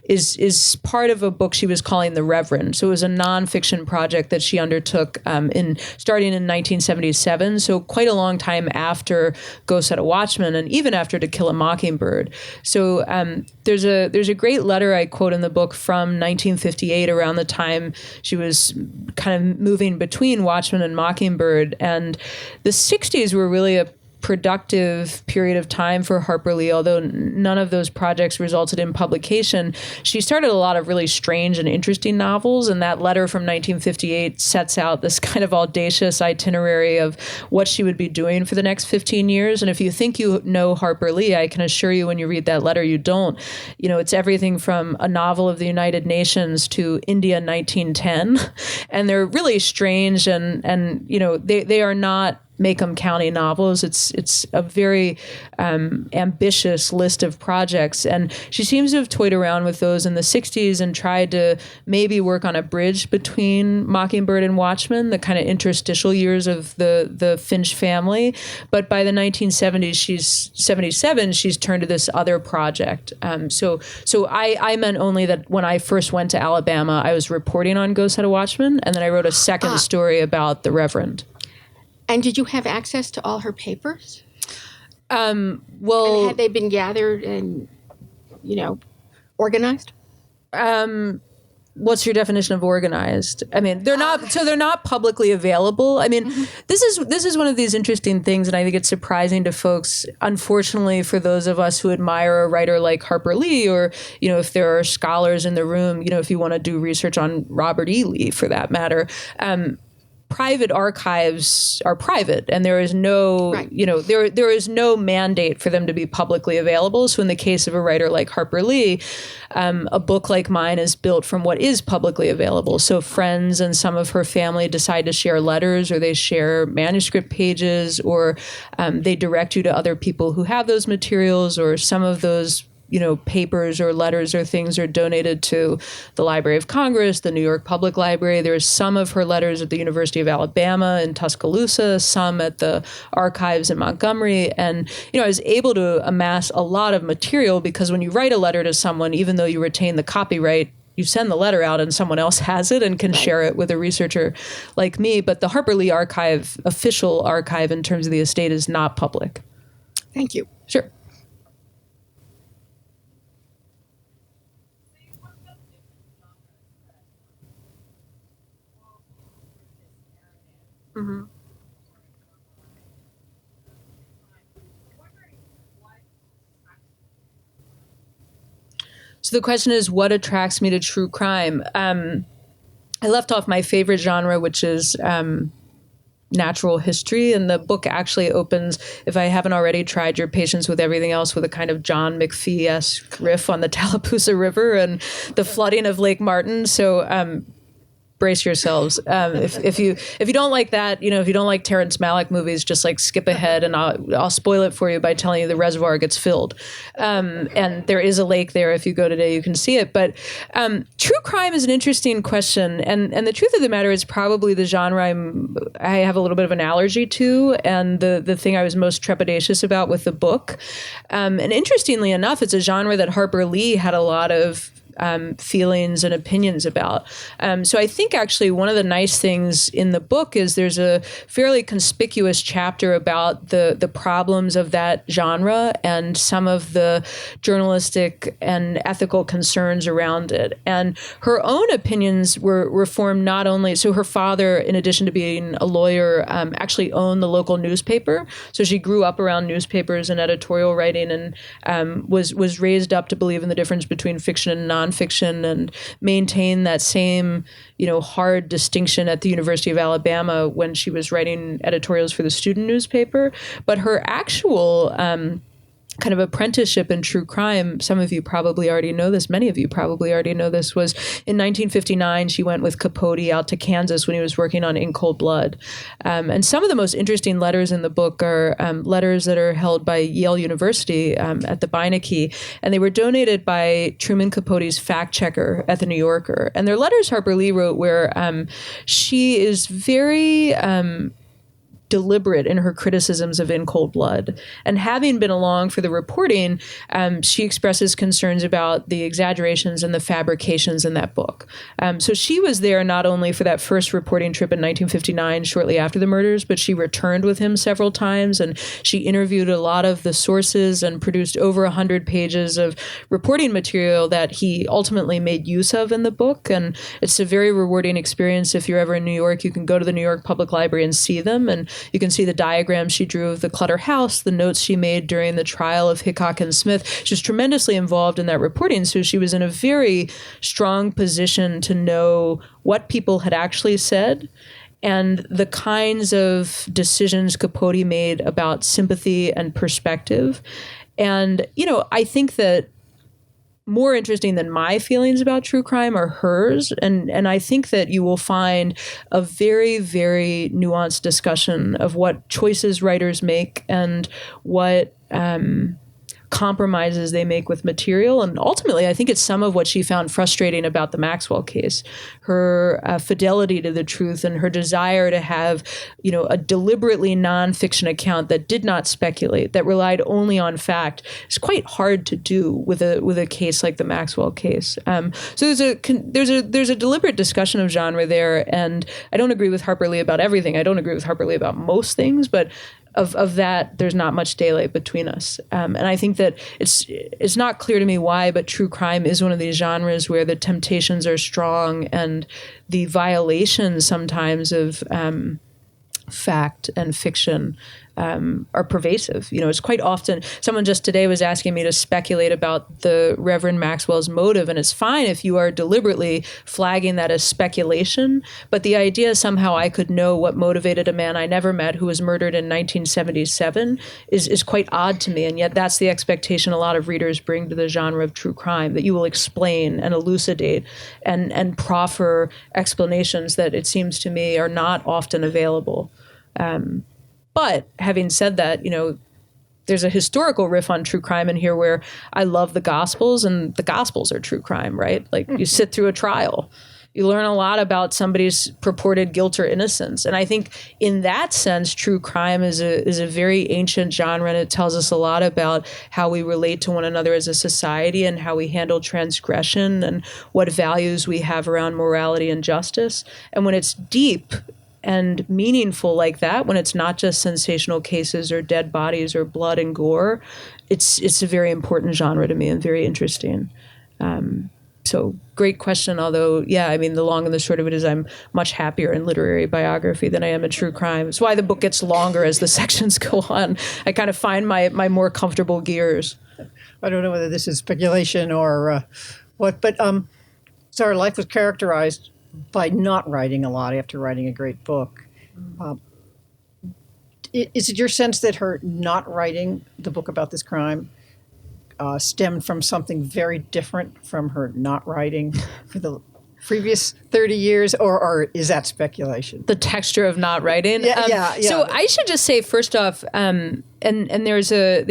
is part of a book she was calling The Reverend. So it was a nonfiction project that she undertook starting in 1977. So quite a long time after Go Set a Watchman and even after To Kill a Mockingbird. So there's a great letter I quote in the book from 1958, around the time she was kind of moving between Watchmen and Mockingbird. And the 60s were really a productive period of time for Harper Lee, although none of those projects resulted in publication. She started a lot of really strange and interesting novels, and that letter from 1958 sets out this kind of audacious itinerary of what she would be doing for the next 15 years. And if you think you know Harper Lee, I can assure you when you read that letter, you don't. It's everything from a novel of the United Nations to India 1910. And they're really strange and they are not Macomb County novels. It's a very ambitious list of projects. And she seems to have toyed around with those in the 60s and tried to maybe work on a bridge between Mockingbird and Watchmen, the kind of interstitial years of the Finch family. But by the 1970s, she's turned to this other project. So I meant only that when I first went to Alabama, I was reporting on Go Set a Watchman, and then I wrote a second story about The Reverend. And did you have access to all her papers? And had they been gathered and, organized? What's your definition of organized? I mean, they're not publicly available. I mean, this is one of these interesting things, and I think it's surprising to folks. Unfortunately, for those of us who admire a writer like Harper Lee, or if there are scholars in the room, if you want to do research on Robert E. Lee, for that matter. Private archives are private, and there is no, Right. There is no mandate for them to be publicly available. So in the case of a writer like Harper Lee, a book like mine is built from what is publicly available. So friends and some of her family decide to share letters, or they share manuscript pages, or they direct you to other people who have those materials, or some of those papers or letters or things are donated to the Library of Congress, the New York Public Library. There's some of her letters at the University of Alabama in Tuscaloosa, some at the archives in Montgomery. And, I was able to amass a lot of material, because when you write a letter to someone, even though you retain the copyright, you send the letter out and someone else has it and can share it with a researcher like me. But the Harper Lee archive, official archive in terms of the estate, is not public. Thank you. Sure. Mm-hmm. So the question is, what attracts me to true crime? I left off my favorite genre, which is natural history, and the book actually opens, if I haven't already tried your patience with everything else, with a kind of John McPhee-esque riff on the Tallapoosa River and the flooding of Lake Martin. So brace yourselves. If you don't like that, if you don't like Terrence Malick movies, just like skip ahead, and I'll spoil it for you by telling you the reservoir gets filled. And there is a lake there. If you go today, you can see it. But true crime is an interesting question. And the truth of the matter is probably the genre I have a little bit of an allergy to, and the thing I was most trepidatious about with the book. And interestingly enough, it's a genre that Harper Lee had a lot of feelings and opinions about. So I think actually one of the nice things in the book is there's a fairly conspicuous chapter about the problems of that genre and some of the journalistic and ethical concerns around it. And her own opinions were formed not only, so her father, in addition to being a lawyer, actually owned the local newspaper. So she grew up around newspapers and editorial writing, and was raised up to believe in the difference between fiction and nonfiction, and maintain that same, hard distinction at the University of Alabama when she was writing editorials for the student newspaper. But her actual kind of apprenticeship in true crime, some of you probably already know this, many of you probably already know this, was in 1959, she went with Capote out to Kansas when he was working on In Cold Blood. And some of the most interesting letters in the book are letters that are held by Yale University at the Beinecke, and they were donated by Truman Capote's fact checker at the New Yorker. And they're letters Harper Lee wrote where she is very deliberate in her criticisms of In Cold Blood. And having been along for the reporting, she expresses concerns about the exaggerations and the fabrications in that book. So she was there not only for that first reporting trip in 1959, shortly after the murders, but she returned with him several times, and she interviewed a lot of the sources and produced over 100 pages of reporting material that he ultimately made use of in the book. And it's a very rewarding experience. If you're ever in New York, you can go to the New York Public Library and see them. And you can see the diagrams she drew of the Clutter House, the notes she made during the trial of Hickok and Smith. She was tremendously involved in that reporting, so she was in a very strong position to know what people had actually said and the kinds of decisions Capote made about sympathy and perspective. And, I think that more interesting than my feelings about true crime are hers. And I think that you will find a very, very nuanced discussion of what choices writers make and what compromises they make with material. And ultimately, I think it's some of what she found frustrating about the Maxwell case, her fidelity to the truth and her desire to have, a deliberately nonfiction account that did not speculate, that relied only on fact. It's quite hard to do with a case like the Maxwell case. So there's a deliberate discussion of genre there. And I don't agree with Harper Lee about everything. I don't agree with Harper Lee about most things, but of that, there's not much daylight between us. And I think that it's not clear to me why, but true crime is one of these genres where the temptations are strong and the violations sometimes of fact and fiction are pervasive. It's quite often, someone just today was asking me to speculate about the Reverend Maxwell's motive, and it's fine if you are deliberately flagging that as speculation, but the idea somehow I could know what motivated a man I never met who was murdered in 1977 is quite odd to me, and yet that's the expectation a lot of readers bring to the genre of true crime, that you will explain and elucidate and proffer explanations that it seems to me are not often available. But having said that, there's a historical riff on true crime in here where I love the Gospels, and the Gospels are true crime, right? Like you sit through a trial, you learn a lot about somebody's purported guilt or innocence. And I think in that sense, true crime is a very ancient genre, and it tells us a lot about how we relate to one another as a society and how we handle transgression and what values we have around morality and justice. And when it's deep and meaningful like that, when it's not just sensational cases or dead bodies or blood and gore, it's a very important genre to me and very interesting. So great question. Although, the long and the short of it is I'm much happier in literary biography than I am in true crime. It's why the book gets longer as the sections go on. I kind of find my more comfortable gears. I don't know whether this is speculation or what, but so her life was characterized by not writing a lot after writing a great book. Is it your sense that her not writing the book about this crime stemmed from something very different from her not writing for the previous 30 years, or is that speculation? The texture of not writing? Yeah. So I should just say, first off, and there's a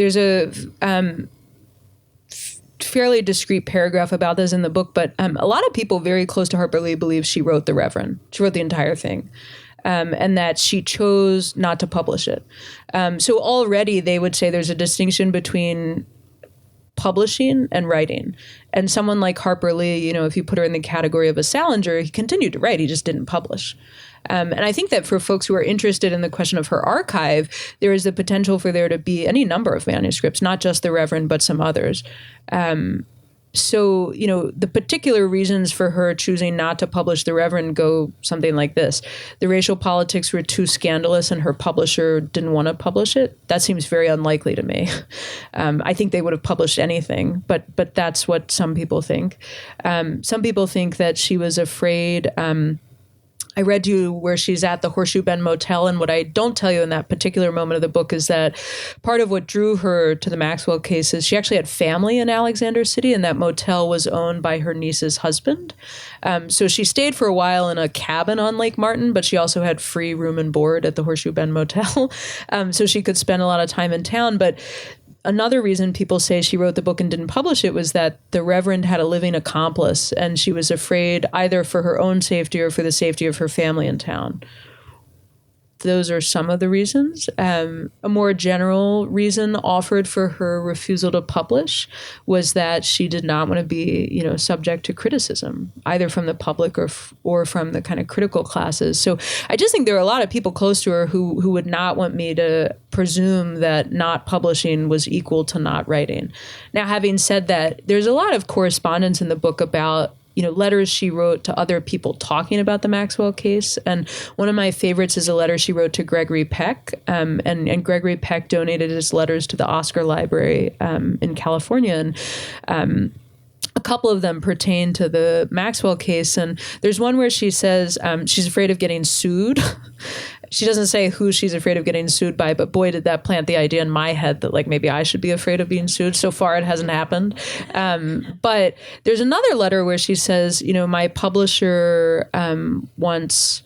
fairly discreet paragraph about this in the book, but a lot of people very close to Harper Lee believe she wrote The Reverend. She wrote the entire thing, and that she chose not to publish it. So already they would say there's a distinction between publishing and writing. And someone like Harper Lee, if you put her in the category of a Salinger, he continued to write, he just didn't publish. And I think that for folks who are interested in the question of her archive, there is the potential for there to be any number of manuscripts, not just The Reverend, but some others. So, the particular reasons for her choosing not to publish The Reverend go something like this. The racial politics were too scandalous and her publisher didn't want to publish it. That seems very unlikely to me. I think they would have published anything, but that's what some people think. Some people think that she was afraid. I read you where she's at the Horseshoe Bend Motel, and what I don't tell you in that particular moment of the book is that part of what drew her to the Maxwell case is she actually had family in Alexander City, and that motel was owned by her niece's husband. So she stayed for a while in a cabin on Lake Martin, but she also had free room and board at the Horseshoe Bend Motel, so she could spend a lot of time in town. But another reason people say she wrote the book and didn't publish it was that the Reverend had a living accomplice, and she was afraid either for her own safety or for the safety of her family in town. Those are some of the reasons. A more general reason offered for her refusal to publish was that she did not want to be, subject to criticism, either from the public or from the kind of critical classes. So I just think there are a lot of people close to her who would not want me to presume that not publishing was equal to not writing. Now, having said that, there's a lot of correspondence in the book about letters she wrote to other people talking about the Maxwell case. And one of my favorites is a letter she wrote to Gregory Peck. And Gregory Peck donated his letters to the Oscar Library in California. And a couple of them pertain to the Maxwell case. And there's one where she says she's afraid of getting sued. She doesn't say who she's afraid of getting sued by, but boy, did that plant the idea in my head that maybe I should be afraid of being sued. So far, it hasn't happened. But there's another letter where she says, my publisher wants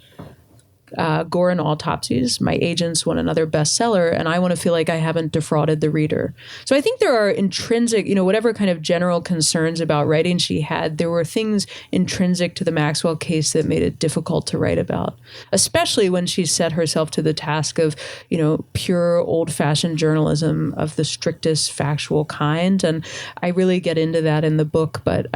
Gore and Autopsies. My agents want another bestseller, and I want to feel like I haven't defrauded the reader. So I think there are intrinsic, whatever kind of general concerns about writing she had, there were things intrinsic to the Maxwell case that made it difficult to write about, especially when she set herself to the task of, pure old-fashioned journalism of the strictest factual kind. And I really get into that in the book, but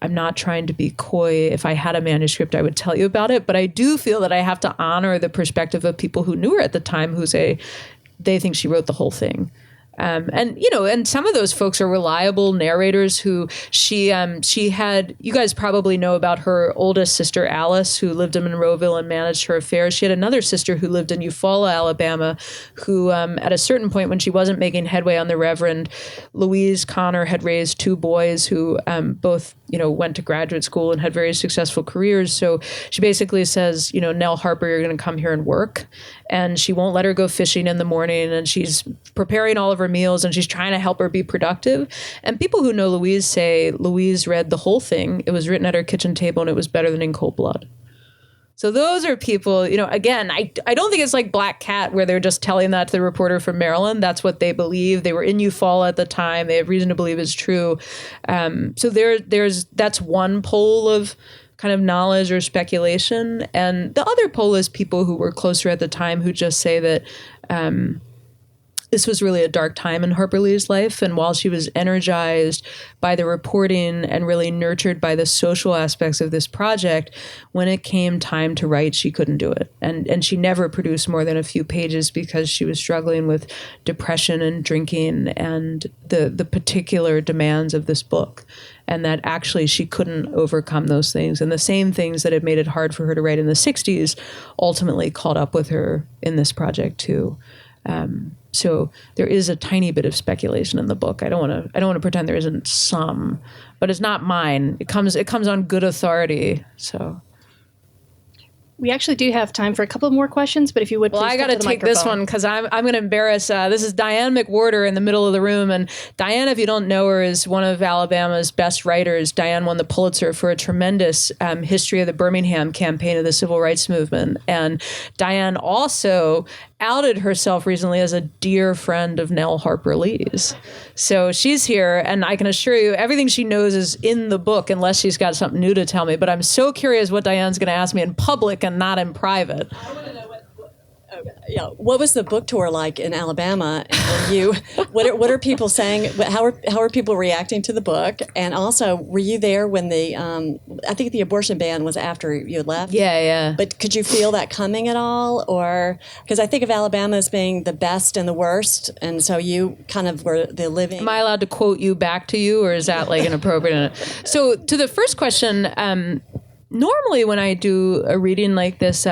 I'm not trying to be coy. If I had a manuscript, I would tell you about it. But I do feel that I have to honor the perspective of people who knew her at the time, who say, they think she wrote the whole thing. And some of those folks are reliable narrators who she had. You guys probably know about her oldest sister, Alice, who lived in Monroeville and managed her affairs. She had another sister who lived in Eufaula, Alabama, who at a certain point when she wasn't making headway on the Reverend, Louise Connor had raised two boys who both, went to graduate school and had very successful careers. So she basically says, Nell Harper, you're going to come here and work. And she won't let her go fishing in the morning. And she's preparing all of her meals and she's trying to help her be productive. And people who know Louise say Louise read the whole thing. It was written at her kitchen table and it was better than In Cold Blood. So those are people, again, I don't think it's like Black Cat where they're just telling that to the reporter from Maryland. That's what they believe. They were in Eufaula at the time. They have reason to believe it's true. So that's one pole of kind of knowledge or speculation. And the other pole is people who were closer at the time who just say that this was really a dark time in Harper Lee's life. And while she was energized by the reporting and really nurtured by the social aspects of this project, when it came time to write, she couldn't do it. And she never produced more than a few pages because she was struggling with depression and drinking and the particular demands of this book. And that actually she couldn't overcome those things. And the same things that had made it hard for her to write in the 60s ultimately caught up with her in this project too. So there is a tiny bit of speculation in the book. I don't want to pretend there isn't some, but it's not mine. It comes on good authority. So We actually do have time for a couple more questions, but if you would please I got to take this one because I'm going to embarrass. This is Diane McWhorter in the middle of the room. And Diane, if you don't know her, is one of Alabama's best writers. Diane won the Pulitzer for a tremendous history of the Birmingham campaign of the Civil Rights Movement. And Diane also outed herself recently as a dear friend of Nell Harper Lee's. So she's here, and I can assure you everything she knows is in the book unless she's got something new to tell me. But I'm so curious what Diane's going to ask me in public and not in private. I want to know what was the book tour like in Alabama? And what are people saying? How are people reacting to the book? And also, were you there when I think the abortion ban was after you had left? Yeah. But could you feel that coming at all? Or, because I think of Alabama as being the best and the worst, and so you kind of were the living. Am I allowed to quote you back to you, or is that like inappropriate? So to the first question, normally when I do a reading like this,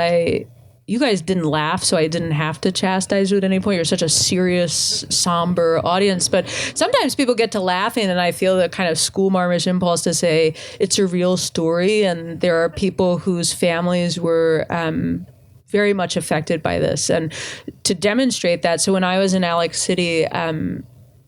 you guys didn't laugh, so I didn't have to chastise you at any point. You're such a serious, somber audience. But sometimes people get to laughing, and I feel the kind of schoolmarmish impulse to say it's a real story, and there are people whose families were very much affected by this. And to demonstrate that, so when I was in Alex City,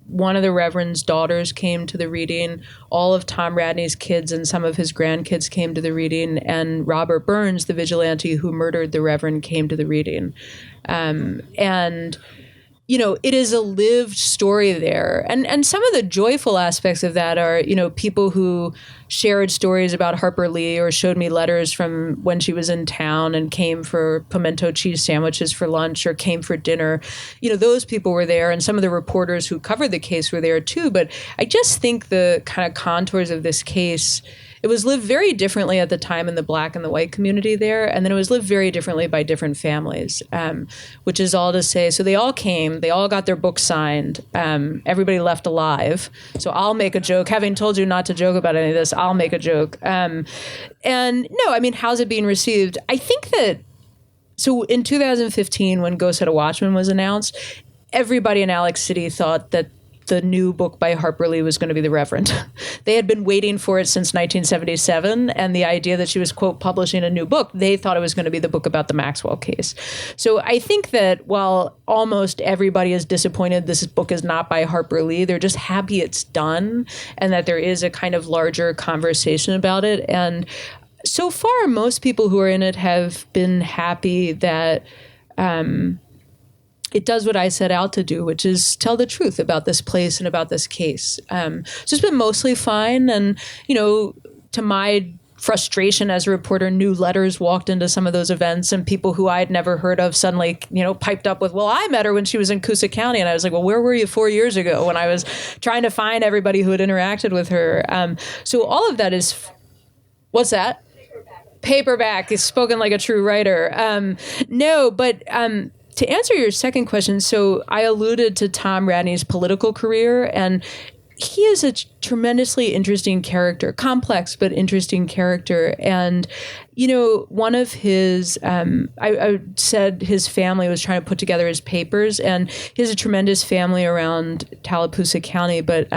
one of the Reverend's daughters came to the reading. All of Tom Radney's kids and some of his grandkids came to the reading. And Robert Burns, the vigilante who murdered the Reverend, came to the reading. And it is a lived story there. And some of the joyful aspects of that are, people who shared stories about Harper Lee or showed me letters from when she was in town and came for pimento cheese sandwiches for lunch or came for dinner. Those people were there, and some of the reporters who covered the case were there too. But I just think the kind of contours of this case, it was lived very differently at the time in the Black and the white community there, and then it was lived very differently by different families, which is all to say, so they all came, they all got their books signed, everybody left alive. So I'll make a joke, having told you not to joke about any of this, I'll make a joke. And no, I mean, how's it being received? I think that, so in 2015, when Go Set a Watchman was announced, everybody in Alex City thought that the new book by Harper Lee was going to be The Reverend. They had been waiting for it since 1977, and the idea that she was, quote, publishing a new book, they thought it was going to be the book about the Maxwell case. So I think that while almost everybody is disappointed this book is not by Harper Lee, they're just happy it's done and that there is a kind of larger conversation about it. And so far, most people who are in it have been happy that it does what I set out to do, which is tell the truth about this place and about this case. So it's been mostly fine. And, to my frustration as a reporter, new letters walked into some of those events, and people who I'd never heard of suddenly, piped up with, well, I met her when she was in Coosa County. And I was like, well, where were you 4 years ago when I was trying to find everybody who had interacted with her? So all of that is, what's that? Paperback is spoken like a true writer. No, but to answer your second question, so I alluded to Tom Radney's political career, and he is a tremendously interesting character, complex but interesting character. And, one of his, I said his family was trying to put together his papers, and he has a tremendous family around Tallapoosa County, but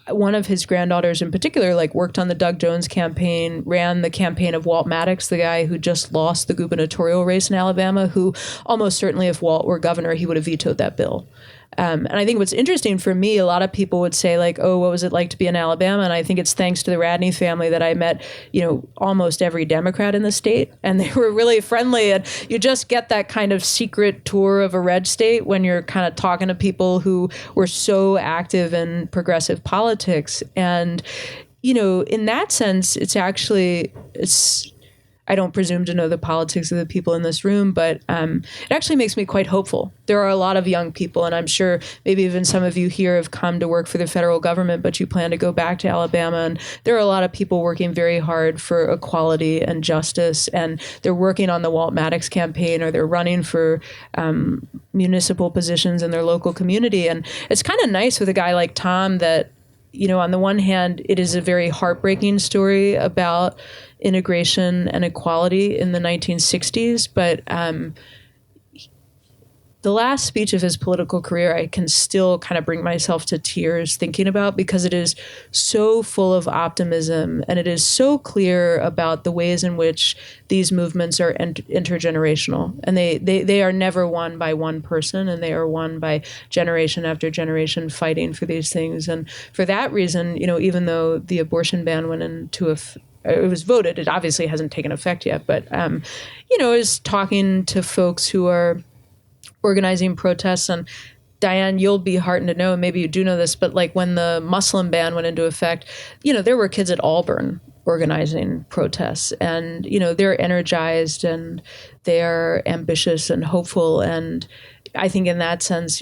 one of his granddaughters in particular, worked on the Doug Jones campaign, ran the campaign of Walt Maddox, the guy who just lost the gubernatorial race in Alabama, who almost certainly, if Walt were governor, he would have vetoed that bill. And I think what's interesting for me, a lot of people would say oh, what was it like to be in Alabama? And I think it's thanks to the Radney family that I met, almost every Democrat in the state. And they were really friendly. And you just get that kind of secret tour of a red state when you're kind of talking to people who were so active in progressive politics. And, in that sense, it's I don't presume to know the politics of the people in this room, but it actually makes me quite hopeful. There are a lot of young people, and I'm sure maybe even some of you here have come to work for the federal government, but you plan to go back to Alabama. And there are a lot of people working very hard for equality and justice, and they're working on the Walt Maddox campaign, or they're running for municipal positions in their local community. And it's kind of nice with a guy like Tom that, on the one hand, it is a very heartbreaking story about integration and equality in the 1960s, but the last speech of his political career I can still kind of bring myself to tears thinking about, because it is so full of optimism, and it is so clear about the ways in which these movements are intergenerational, and they are never won by one person, and they are won by generation after generation fighting for these things. And for that reason, even though the abortion ban went into it was voted, it obviously hasn't taken effect yet, but is talking to folks who are organizing protests. And Diane, you'll be heartened to know, maybe you do know this, but when the Muslim ban went into effect, there were kids at Auburn organizing protests, and they're energized and they're ambitious and hopeful. And I think in that sense,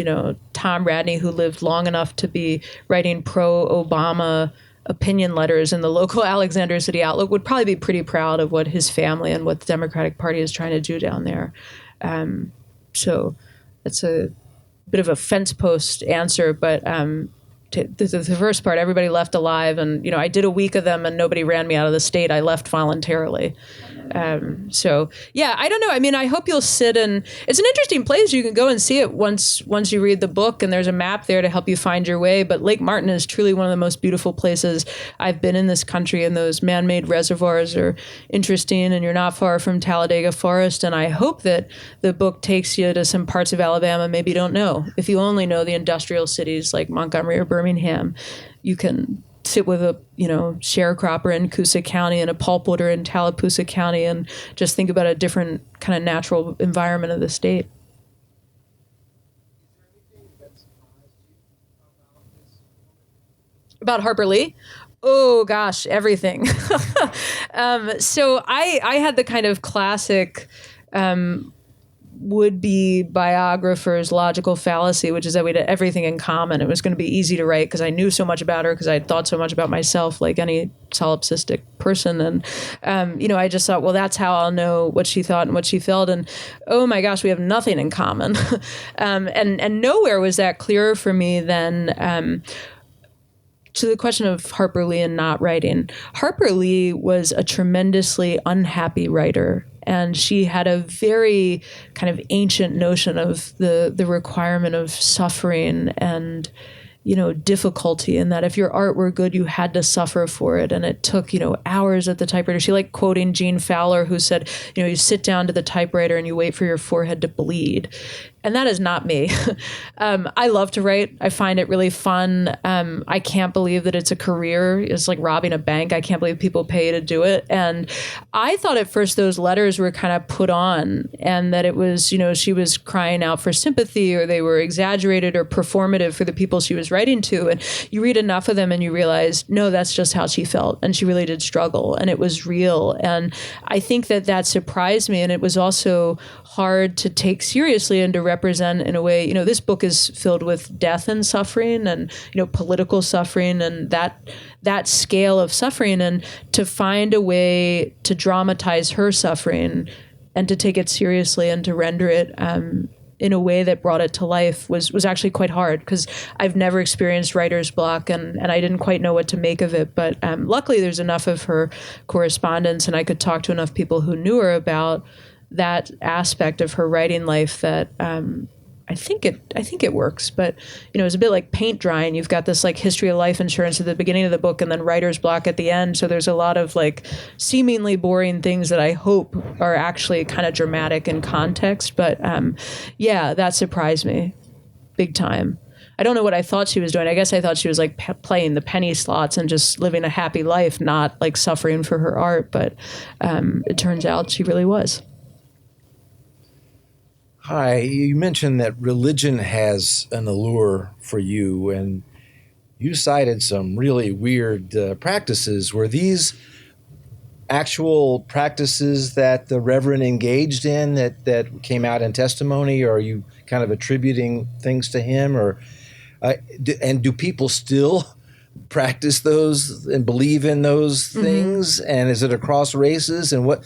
Tom Radney, who lived long enough to be writing pro-Obama opinion letters in the local Alexander City Outlook, would probably be pretty proud of what his family and what the Democratic Party is trying to do down there. So that's a bit of a fence post answer, but the first part, everybody left alive, and I did a week of them, and nobody ran me out of the state. I left voluntarily. So yeah, I don't know. I mean, I hope you'll sit, and it's an interesting place. You can go and see it once you read the book, and there's a map there to help you find your way. But Lake Martin is truly one of the most beautiful places I've been in this country, and those man-made reservoirs are interesting, and you're not far from Talladega Forest. And I hope that the book takes you to some parts of Alabama maybe you don't know. If you only know the industrial cities like Montgomery or Birmingham, you can sit with a sharecropper in Coosa County and a pulpwooder in Tallapoosa County and just think about a different kind of natural environment of the state. About Harper Lee? Oh gosh, everything. So I had the kind of classic would-be biographer's logical fallacy, which is that we had everything in common. It was going to be easy to write because I knew so much about her, because I thought so much about myself, like any solipsistic person. And, I just thought, well, that's how I'll know what she thought and what she felt. And, oh my gosh, we have nothing in common. And nowhere was that clearer for me than to the question of Harper Lee and not writing. Harper Lee was a tremendously unhappy writer, and she had a very kind of ancient notion of the requirement of suffering and difficulty, and that if your art were good, you had to suffer for it. And it took, hours at the typewriter. She liked quoting Jean Fowler, who said, you sit down to the typewriter and you wait for your forehead to bleed. And that is not me. I love to write. I find it really fun. I can't believe that it's a career. It's like robbing a bank. I can't believe people pay to do it. And I thought at first those letters were kind of put on, and that it was, she was crying out for sympathy, or they were exaggerated or performative for the people she was writing to. And you read enough of them and you realize, no, that's just how she felt. And she really did struggle, and it was real. And I think that surprised me. And it was also hard to take seriously and to represent in a way. This book is filled with death and suffering, and political suffering, and that scale of suffering. And to find a way to dramatize her suffering and to take it seriously and to render it in a way that brought it to life was actually quite hard, because I've never experienced writer's block, and I didn't quite know what to make of it. But luckily there's enough of her correspondence, and I could talk to enough people who knew her about that aspect of her writing life that I think it works. But it's a bit like paint drying. You've got this like history of life insurance at the beginning of the book and then writer's block at the end. So there's a lot of like seemingly boring things that I hope are actually kind of dramatic in context. But that surprised me big time. I don't know what I thought she was doing. I guess I thought she was like playing the penny slots and just living a happy life, not like suffering for her art. But it turns out she really was. Hi, you mentioned that religion has an allure for you, and you cited some really weird practices. Were these actual practices that the Reverend engaged in that came out in testimony, or are you kind of attributing things to him? Or and do people still practice those and believe in those things? And is it across races? And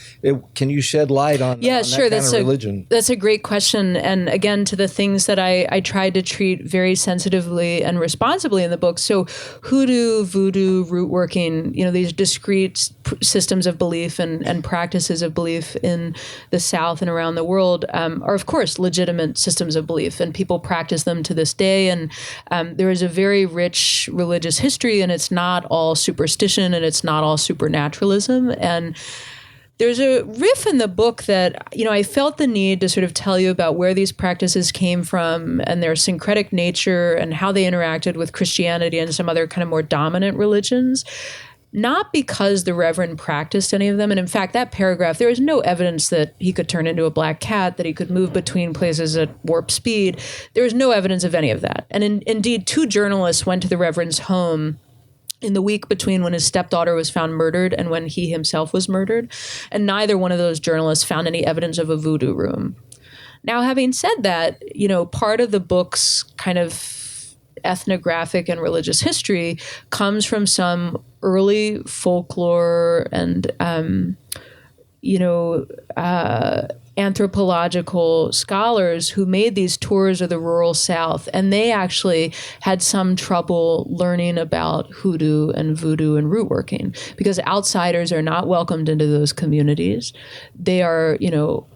can you shed light on, yeah, on sure. that kind of religion? That's a great question. And again, to the things that I tried to treat very sensitively and responsibly in the book. So hoodoo, voodoo, root working, these discrete systems of belief and practices of belief in the South and around the world are, of course, legitimate systems of belief. And people practice them to this day. And there is a very rich religious history, and it's not all superstition, and it's not all supernaturalism. And there's a riff in the book that, I felt the need to sort of tell you about where these practices came from and their syncretic nature and how they interacted with Christianity and some other kind of more dominant religions. Not because the Reverend practiced any of them. And in fact, that paragraph, there is no evidence that he could turn into a black cat, that he could move between places at warp speed. There is no evidence of any of that. And indeed, 2 journalists went to the Reverend's home in the week between when his stepdaughter was found murdered and when he himself was murdered. And neither one of those journalists found any evidence of a voodoo room. Now, having said that, part of the book's kind of ethnographic and religious history comes from some early folklore and, anthropological scholars who made these tours of the rural South, and they actually had some trouble learning about hoodoo and voodoo and root working because outsiders are not welcomed into those communities. They are,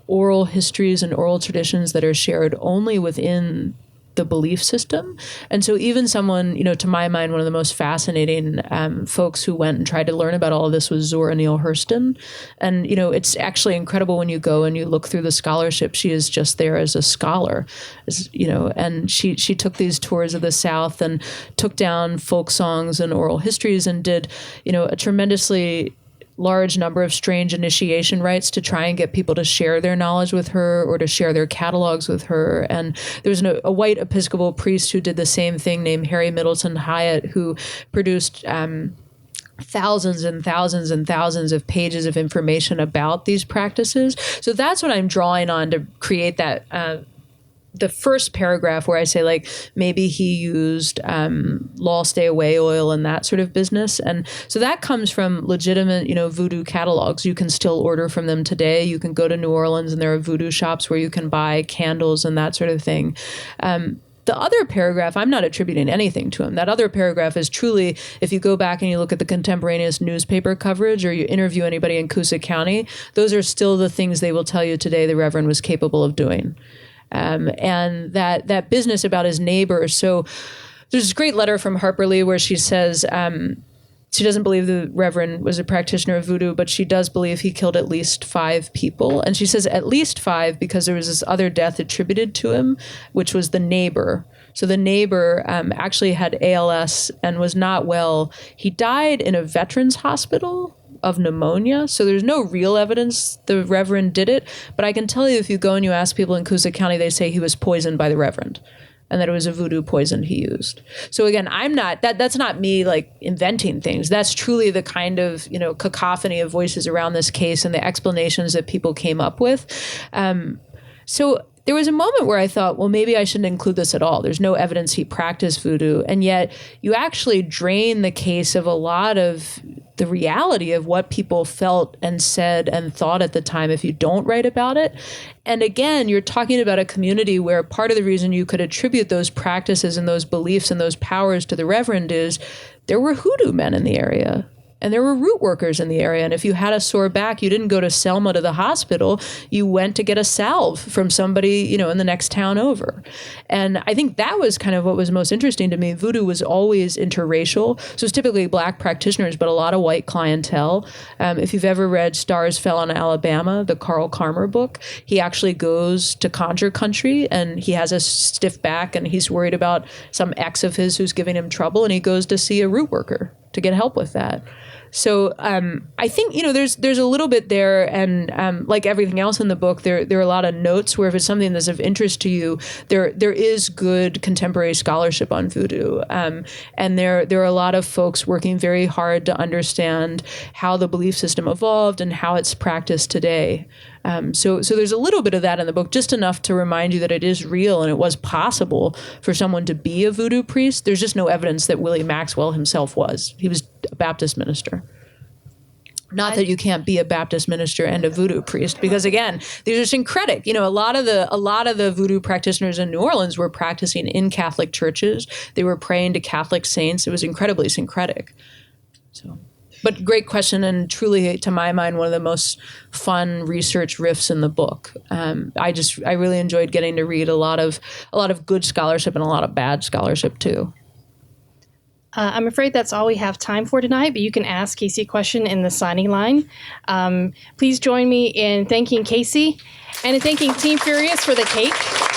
oral histories and oral traditions that are shared only within the belief system. And so even someone, to my mind, one of the most fascinating folks who went and tried to learn about all of this was Zora Neale Hurston. And, it's actually incredible when you go and you look through the scholarship. She is just there as a scholar, and she took these tours of the South and took down folk songs and oral histories and did, a tremendously large number of strange initiation rites to try and get people to share their knowledge with her or to share their catalogs with her. And there was a white Episcopal priest who did the same thing named Harry Middleton Hyatt, who produced thousands and thousands and thousands of pages of information about these practices. So that's what I'm drawing on to create that the first paragraph where I say, like, maybe he used law stay away oil and that sort of business. And so that comes from legitimate, voodoo catalogs. You can still order from them today. You can go to New Orleans and there are voodoo shops where you can buy candles and that sort of thing. The other paragraph, I'm not attributing anything to him. That other paragraph is truly, if you go back and you look at the contemporaneous newspaper coverage or you interview anybody in Coosa County, those are still the things they will tell you today the Reverend was capable of doing. And that business about his neighbor. So there's this great letter from Harper Lee where she says she doesn't believe the Reverend was a practitioner of voodoo, but she does believe he killed at least 5 people. And she says at least 5 because there was this other death attributed to him, which was the neighbor. So the neighbor actually had ALS and was not well. He died in a veterans hospital of pneumonia. So there's no real evidence the Reverend did it. But I can tell you, if you go and you ask people in Coosa County, they say he was poisoned by the Reverend and that it was a voodoo poison he used. So again, that's not me like inventing things. That's truly the kind of, cacophony of voices around this case and the explanations that people came up with. So there was a moment where I thought, well, maybe I shouldn't include this at all. There's no evidence he practiced voodoo. And yet you actually drain the case of a lot of the reality of what people felt and said and thought at the time if you don't write about it. And again, you're talking about a community where part of the reason you could attribute those practices and those beliefs and those powers to the Reverend is there were hoodoo men in the area. And there were root workers in the area. And if you had a sore back, you didn't go to Selma to the hospital. You went to get a salve from somebody, in the next town over. And I think that was kind of what was most interesting to me. Voodoo was always interracial. So it's typically Black practitioners, but a lot of white clientele. If you've ever read Stars Fell on Alabama, the Carl Karmer book, he actually goes to conjure country and he has a stiff back and he's worried about some ex of his who's giving him trouble. And he goes to see a root worker to get help with that. So I think, there's a little bit there, and like everything else in the book, there are a lot of notes where if it's something that's of interest to you, there is good contemporary scholarship on voodoo. And there are a lot of folks working very hard to understand how the belief system evolved and how it's practiced today. So there's a little bit of that in the book, just enough to remind you that it is real and it was possible for someone to be a voodoo priest. There's just no evidence that Willie Maxwell himself was. He was a Baptist minister. Not that you can't be a Baptist minister and a voodoo priest, because again, these are syncretic. A lot of the voodoo practitioners in New Orleans were practicing in Catholic churches. They were praying to Catholic saints. It was incredibly syncretic. But great question, and truly, to my mind, one of the most fun research riffs in the book. I really enjoyed getting to read a lot of good scholarship and a lot of bad scholarship too. I'm afraid that's all we have time for tonight, but you can ask Casey a question in the signing line. Please join me in thanking Casey and in thanking Team Furious for the cake.